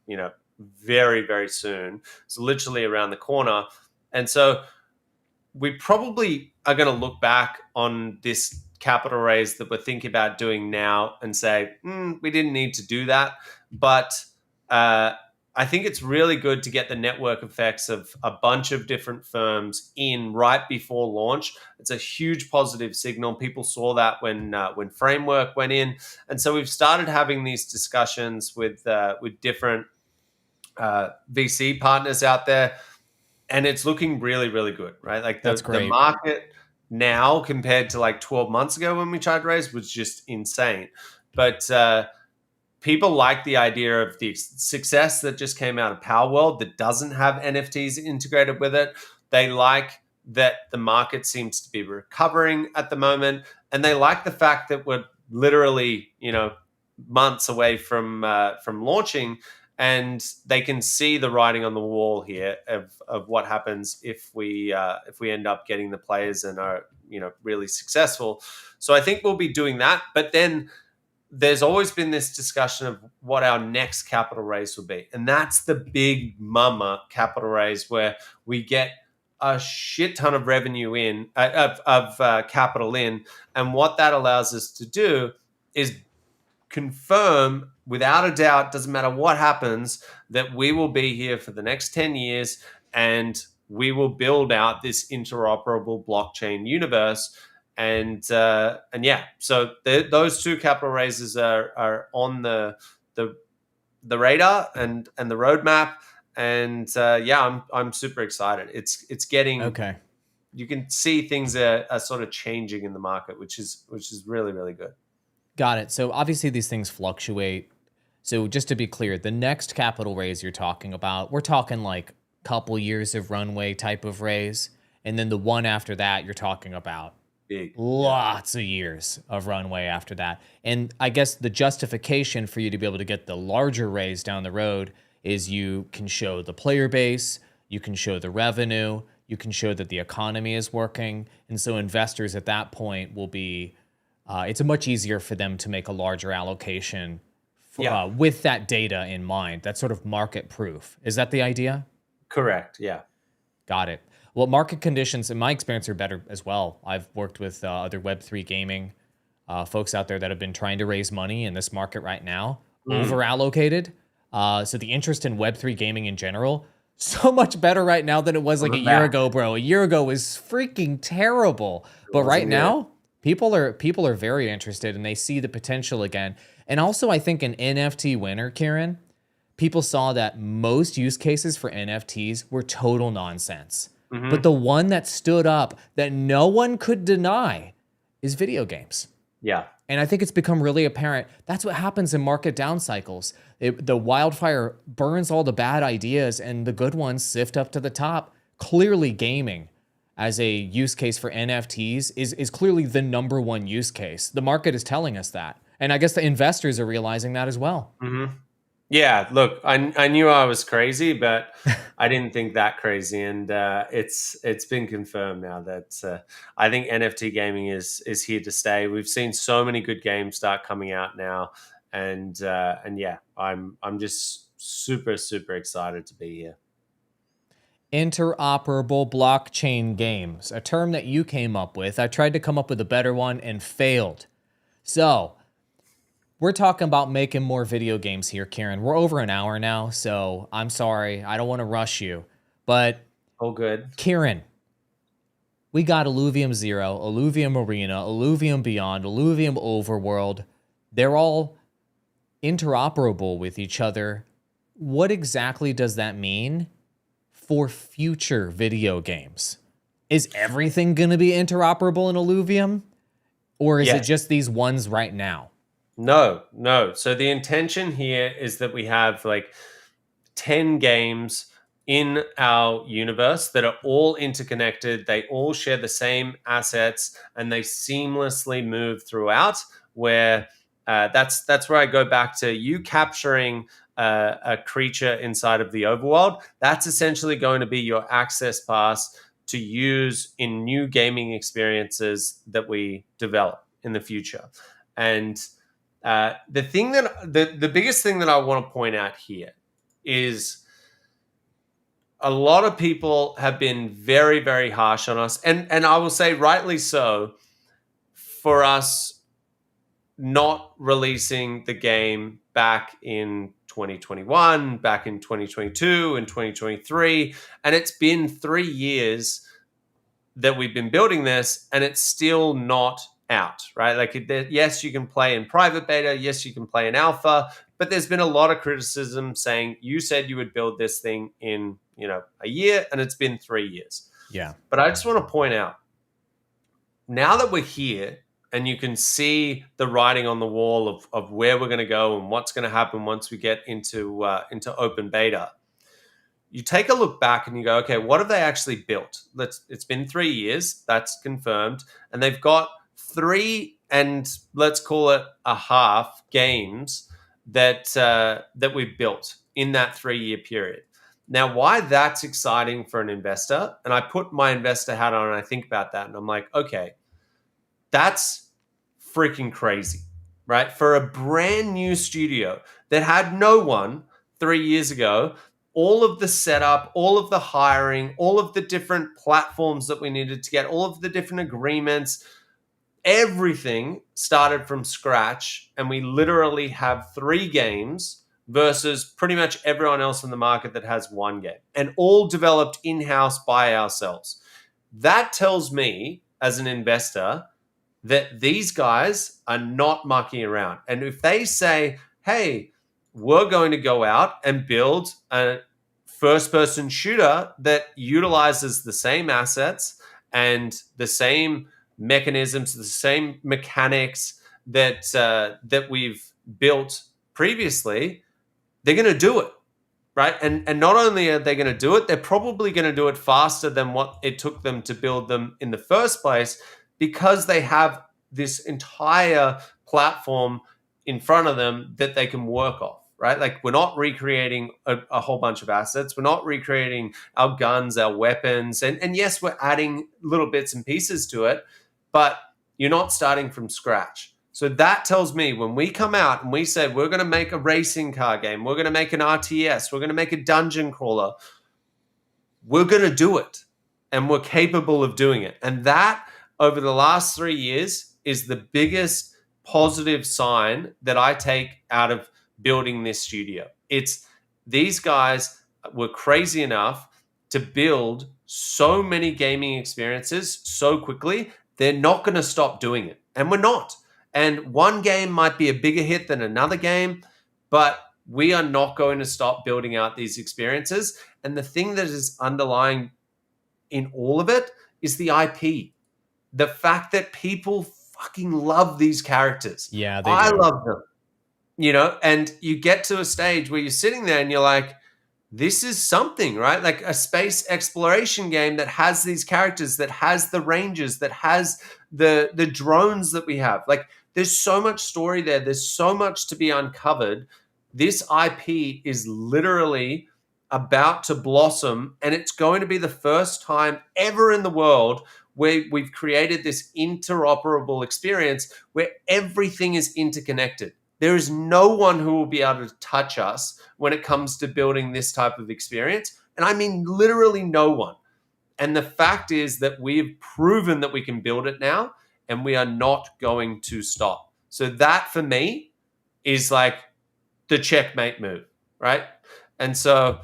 very, very soon. It's literally around the corner. And so we probably are going to look back on this capital raise that we're thinking about doing now and say, we didn't need to do that. But I think it's really good to get the network effects of a bunch of different firms in right before launch. It's a huge positive signal. People saw that when Framework went in. And so we've started having these discussions with different VC partners out there, and it's looking really, really good, right? Like the market now compared to like 12 months ago when we tried to raise was just insane. But people like the idea of the success that just came out of Power World that doesn't have NFTs integrated with it. They like that the market seems to be recovering at the moment, and they like the fact that we're literally, months away from launching. And they can see the writing on the wall here of what happens if we end up getting the players and are really successful. So I think we'll be doing that. But then there's always been this discussion of what our next capital raise will be, and that's the big mama capital raise where we get a shit ton of revenue in of capital in, and what that allows us to do is confirm without a doubt, doesn't matter what happens, that we will be here for the next 10 years and we will build out this interoperable blockchain universe. And yeah, so those two capital raises are on the radar and the roadmap. And yeah, I'm super excited. It's getting okay. You can see things are sort of changing in the market, which is really, really good. Got it. So obviously these things fluctuate. So just to be clear, the next capital raise you're talking about, we're talking like couple years of runway type of raise. And then the one after that, you're talking about Big. lots of years of runway after that. And I guess the justification for you to be able to get the larger raise down the road is you can show the player base, you can show the revenue, you can show that the economy is working. And so investors at that point will be, it's much easier for them to make a larger allocation with that data in mind. That's sort of market proof. Is that the idea? Correct. Yeah. Got it. Well, market conditions, in my experience, are better as well. I've worked with other Web3 gaming folks out there that have been trying to raise money in this market right now, over allocated. So the interest in Web3 gaming in general, so much better right now than it was like a year ago, bro. A year ago was freaking terrible. But right now, people are very interested and they see the potential again. And also, I think an NFT winner, Kieran, people saw that most use cases for NFTs were total nonsense. But the one that stood up that no one could deny is video games. Yeah. And I think it's become really apparent. That's what happens in market down cycles. The wildfire burns all the bad ideas and the good ones sift up to the top. Clearly gaming as a use case for NFTs is clearly the number one use case. The market is telling us that. And I guess the investors are realizing that as well. Yeah, look, I knew I was crazy, but I didn't think that crazy, and it's been confirmed now that I think NFT gaming is here to stay. We've seen so many good games start coming out now, and yeah, I'm just super excited to be here. Interoperable blockchain games, a term that you came up with. I tried to come up with a better one and failed. So we're talking about making more video games here, Kieran. We're over an hour now, so I'm sorry. I don't want to rush you. But all good. Kieran, we got Illuvium Zero, Illuvium Arena, Illuvium Beyond, Illuvium Overworld. They're all interoperable with each other. What exactly does that mean for future video games? Is everything going to be interoperable in Illuvium? Or is it just these ones right now? No. So the intention here is that we have like 10 games in our universe that are all interconnected. They all share the same assets and they seamlessly move throughout. Where that's where I go back to you capturing a creature inside of the overworld. That's essentially going to be your access pass to use in new gaming experiences that we develop in the future. And the biggest thing that I want to point out here is a lot of people have been very harsh on us, and I will say rightly so, for us not releasing the game back in 2021, back in 2022 and 2023, and it's been 3 years that we've been building this, and it's still not out, right? Like, yes, you can play in private beta, yes, you can play in alpha, but there's been a lot of criticism saying you said you would build this thing in, a year, and it's been 3 years. Yeah. But I just want to point out, now that we're here and you can see the writing on the wall of where we're going to go and what's going to happen once we get into open beta, you take a look back and you go, okay, what have they actually built? It's been 3 years, that's confirmed, and they've got 3 and let's call it a half games that we've built in that 3-year period. Now, why that's exciting for an investor, and I put my investor hat on and I think about that and I'm like, okay, that's freaking crazy, right? For a brand new studio that had no one 3 years ago, all of the setup, all of the hiring, all of the different platforms that we needed to get, all of the different agreements, everything started from scratch. And we literally have 3 games versus pretty much everyone else in the market that has 1 game, and all developed in-house by ourselves. That tells me as an investor that these guys are not mucking around. And if they say, hey, we're going to go out and build a first-person shooter that utilizes the same assets and the same mechanisms, the same mechanics that we've built previously, they're going to do it, right? And not only are they going to do it, they're probably going to do it faster than what it took them to build them in the first place, because they have this entire platform in front of them that they can work off, right? Like, we're not recreating a whole bunch of assets. We're not recreating our guns, our weapons. And yes, we're adding little bits and pieces to it, but you're not starting from scratch. So that tells me, when we come out and we say we're going to make a racing car game, we're going to make an RTS, we're going to make a dungeon crawler, we're going to do it. And we're capable of doing it. And that, over the last 3 years, is the biggest positive sign that I take out of building this studio. It's, these guys were crazy enough to build so many gaming experiences so quickly. They're not going to stop doing it. And we're not. And one game might be a bigger hit than another game, but we are not going to stop building out these experiences. And the thing that is underlying in all of it is the IP. The fact that people fucking love these characters. Yeah, they I do. love them. You know, and you get to a stage where you're sitting there and you're like, this is something, right? Like a space exploration game that has these characters, that has the rangers, that has the drones that we have. Like, there's so much story there. There's so much to be uncovered. This IP is literally about to blossom, and it's going to be the first time ever in the world where we've created this interoperable experience where everything is interconnected. There is no one who will be able to touch us when it comes to building this type of experience. And I mean literally no one. And the fact is that we've proven that we can build it now, and we are not going to stop. So that, for me, is like the checkmate move, right? And so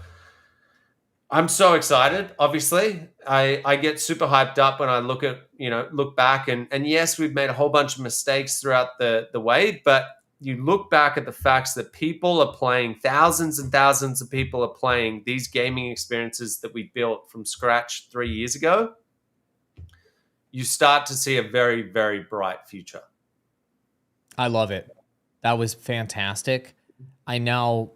I'm so excited. Obviously, I get super hyped up when I look back, and yes, we've made a whole bunch of mistakes throughout the way, but you look back at the facts that people are playing, thousands and thousands of people are playing these gaming experiences that we built from scratch 3 years ago, you start to see a very, very bright future. I love it. That was fantastic. I now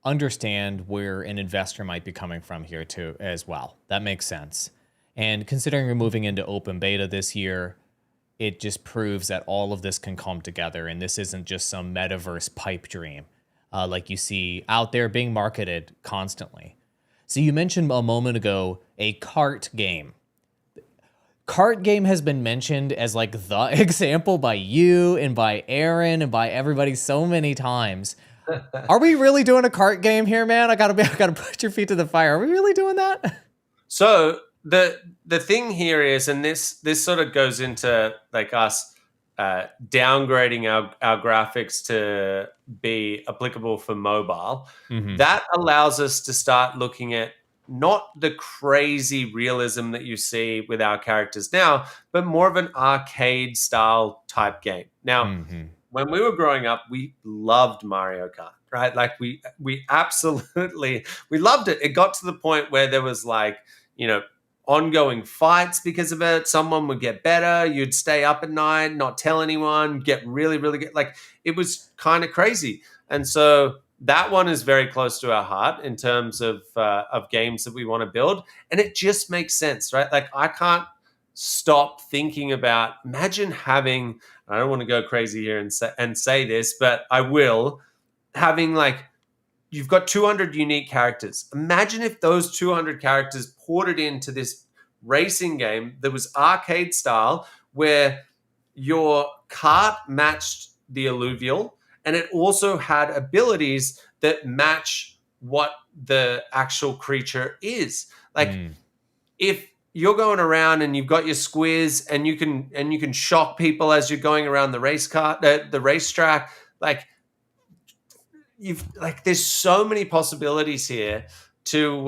understand where an investor might be coming from here too as well. That makes sense. And considering you're moving into open beta this year, it just proves that all of this can come together, and this isn't just some metaverse pipe dream like you see out there being marketed constantly. So you mentioned a moment ago a cart game. Cart game has been mentioned as like the example by you and by Aaron and by everybody so many times. Are we really doing a cart game here, man? I gotta put your feet to the fire. Are we really doing that? So the thing here is, and this sort of goes into like us downgrading our graphics to be applicable for mobile. Mm-hmm. That allows us to start looking at not the crazy realism that you see with our characters now, but more of an arcade style type game. Now, when we were growing up, we loved Mario Kart, right? Like we absolutely, we loved it. It got to the point where there was like, ongoing fights because of it. Someone would get better. You'd stay up at night, not tell anyone, get really, really good. Like, it was kind of crazy. And so that one is very close to our heart in terms of games that we want to build. And it just makes sense, right? Like, I can't stop thinking about, imagine having, I don't want to go crazy here and say this, but I will, having like, you've got 200 unique characters. Imagine if those 200 characters ported into this racing game that was arcade style, where your cart matched the Illuvial, and it also had abilities that match what the actual creature is. Like, if you're going around and you've got your squiz and you can shock people as you're going around the racetrack, there's so many possibilities here to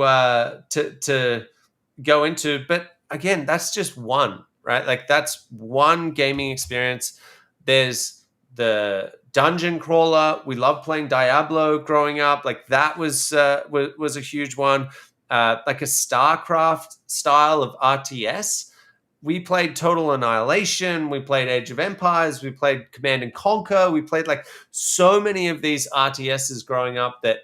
go into. But again, that's just one, right? Like, that's one gaming experience. There's the dungeon crawler. We loved playing Diablo growing up. Like, that was a huge one. Like a StarCraft style of RTS. we played Total Annihilation, we played Age of Empires, we played Command and Conquer, we played like so many of these RTSs growing up that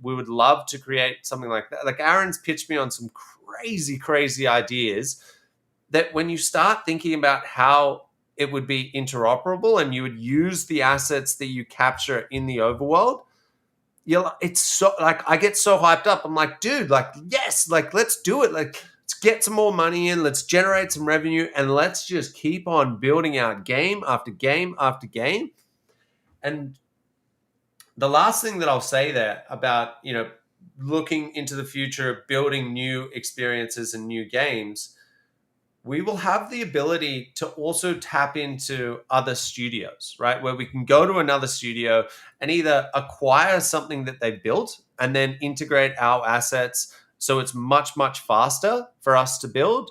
we would love to create something like that. Like Aaron's pitched me on some crazy ideas that when you start thinking about how it would be interoperable and you would use the assets that you capture in the overworld, it's so like I get so hyped up. I'm like, dude, like, yes, like let's do it. Like, let's get some more money in, let's generate some revenue, and let's just keep on building out game after game after game. And the last thing that I'll say there about, looking into the future, building new experiences and new games, we will have the ability to also tap into other studios, right? Where we can go to another studio and either acquire something that they built and then integrate our assets so it's much, much faster for us to build.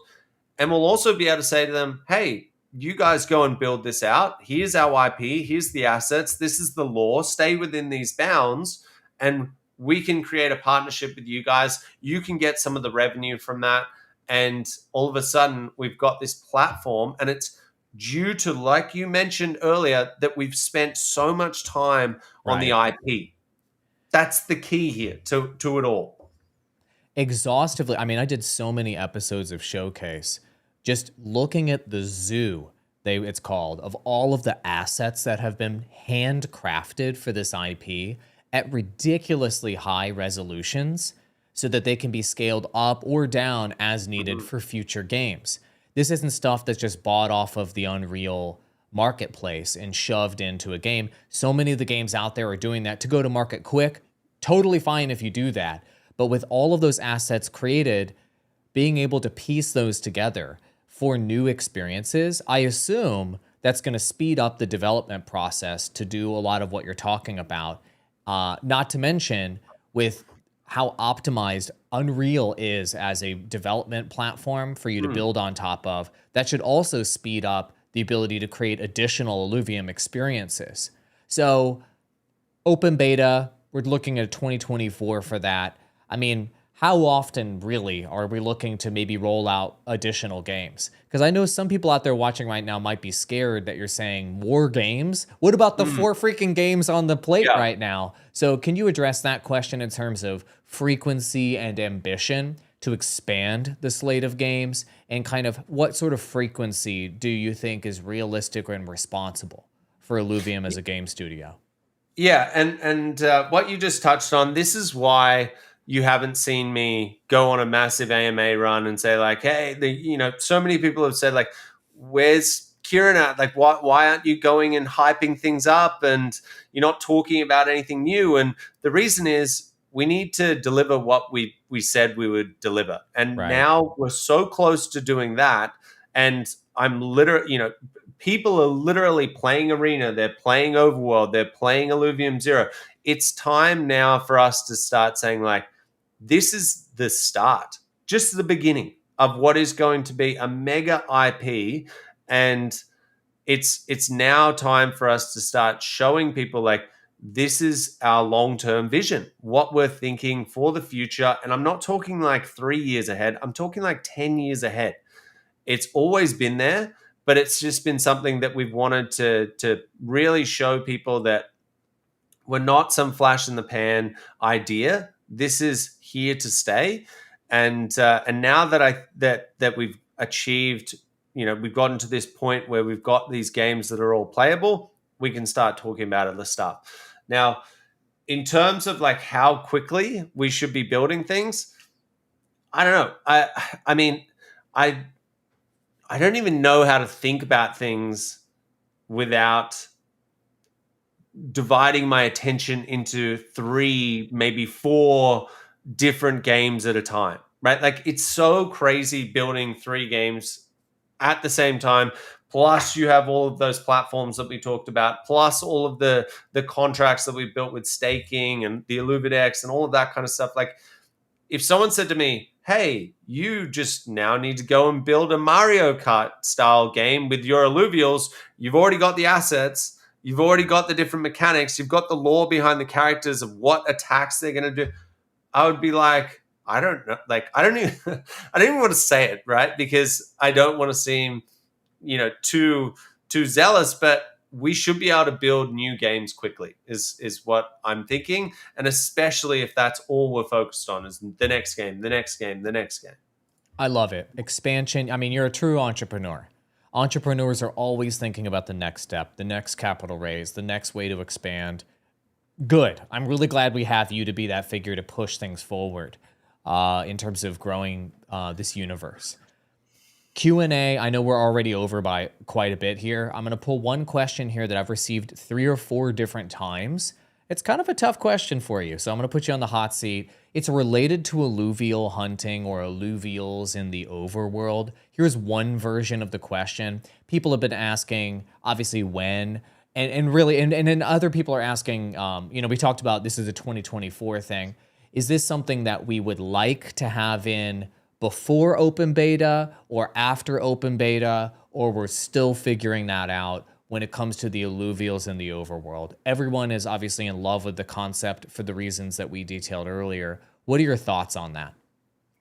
And we'll also be able to say to them, hey, you guys go and build this out. Here's our IP. Here's the assets. This is the law. Stay within these bounds. And we can create a partnership with you guys. You can get some of the revenue from that. And all of a sudden, we've got this platform, and it's due to, like you mentioned earlier, that we've spent so much time on the IP. That's the key here to it all. Exhaustively. I mean, I did so many episodes of Showcase, just looking at the zoo, it's called, of all of the assets that have been handcrafted for this IP at ridiculously high resolutions, so that they can be scaled up or down as needed for future games. This isn't stuff that's just bought off of the Unreal marketplace and shoved into a game. So many of the games out there are doing that to go to market quick. Totally fine if you do that. But with all of those assets created, being able to piece those together for new experiences, I assume that's going to speed up the development process to do a lot of what you're talking about. Not to mention with how optimized Unreal is as a development platform for you to build on top of, that should also speed up the ability to create additional Illuvium experiences. So open beta, we're looking at 2024 for that. I mean, how often really are we looking to maybe roll out additional games? Because I know some people out there watching right now might be scared that you're saying more games. What about the 4 freaking games on the plate right now? So can you address that question in terms of frequency and ambition to expand the slate of games? And kind of what sort of frequency do you think is realistic and responsible for Illuvium as a game studio? Yeah, and what you just touched on, this is why you haven't seen me go on a massive AMA run and say like, hey, so many people have said like, where's Kieran at? Like, why aren't you going and hyping things up and you're not talking about anything new? And the reason is we need to deliver what we said we would deliver. And now we're so close to doing that. And I'm literally, people are literally playing Arena. They're playing Overworld. They're playing Illuvium Zero. It's time now for us to start saying like, this is the start, just the beginning of what is going to be a mega IP. And it's now time for us to start showing people like, this is our long-term vision, what we're thinking for the future. And I'm not talking like 3 years ahead. I'm talking like 10 years ahead. It's always been there, but it's just been something that we've wanted to really show people that we're not some flash in the pan idea. This is here to stay. And now that we've achieved, we've gotten to this point where we've got these games that are all playable, we can start talking about other stuff. Now, in terms of like how quickly we should be building things, I don't know. I mean, I don't even know how to think about things without dividing my attention into 3, maybe 4 different games at a time, right? Like it's so crazy building 3 games at the same time. Plus you have all of those platforms that we talked about, plus all of the contracts that we've built with staking and the Illuvidex and all of that kind of stuff. Like if someone said to me, hey, you just now need to go and build a Mario Kart style game with your Illuvials, you've already got the assets, you've already got the different mechanics, you've got the lore behind the characters of what attacks they're going to do, I would be like, I don't know. Like, I don't even, I don't even want to say it, right? Because I don't want to seem, too zealous. But we should be able to build new games quickly. Is what I'm thinking, and especially if that's all we're focused on is the next game, the next game, the next game. I love it. Expansion. I mean, you're a true entrepreneur. Entrepreneurs are always thinking about the next step, the next capital raise, the next way to expand. Good. I'm really glad we have you to be that figure to push things forward in terms of growing this universe. Q&A, I know we're already over by quite a bit here. I'm going to pull one question here that I've received 3 or 4 different times. It's kind of a tough question for you, so I'm going to put you on the hot seat. It's related to alluvial hunting or alluvials in the overworld. Here's one version of the question. People have been asking, obviously, when, and then other people are asking, we talked about this is a 2024 thing. Is this something that we would like to have in before open beta or after open beta, or we're still figuring that out when it comes to the alluvials in the overworld? Everyone is obviously in love with the concept for the reasons that we detailed earlier. What are your thoughts on that?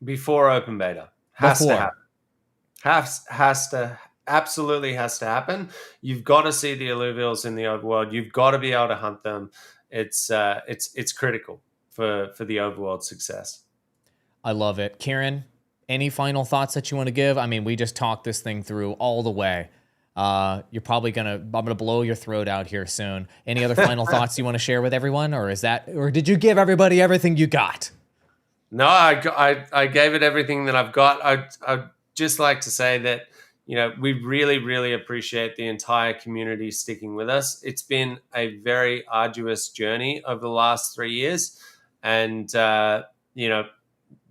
Before open beta. Has to happen. Absolutely has to happen. You've got to see the alluvials in the overworld. You've got to be able to hunt them. It's critical for the overworld success. I love it. Kieran, any final thoughts that you want to give? I mean, we just talked this thing through all the way. I'm gonna blow your throat out here soon. Any other final thoughts you want to share with everyone, or did you give everybody everything you got? No, I gave it everything that I've got. I'd just like to say that, we really, really appreciate the entire community sticking with us. It's been a very arduous journey over the last 3 years. And,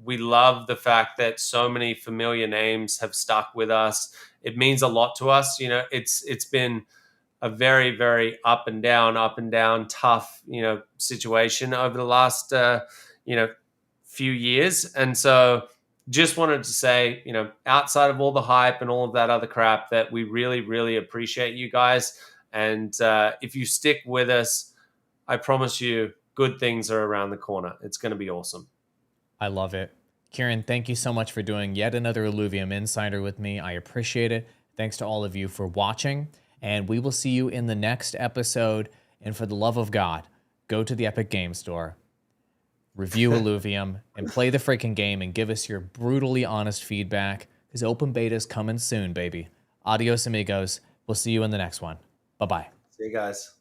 we love the fact that so many familiar names have stuck with us. It means a lot to us. It's been a very, very up and down, tough, situation over the last, few years. And so just wanted to say, outside of all the hype and all of that other crap, that we really, really appreciate you guys. And if you stick with us, I promise you good things are around the corner. It's going to be awesome. I love it. Kieran, thank you so much for doing yet another Illuvium Insider with me. I appreciate it. Thanks to all of you for watching, and we will see you in the next episode. And for the love of God, go to the Epic Game Store, review Illuvium, and play the freaking game and give us your brutally honest feedback, because open beta is coming soon, baby. Adios, amigos. We'll see you in the next one. Bye-bye. See you guys.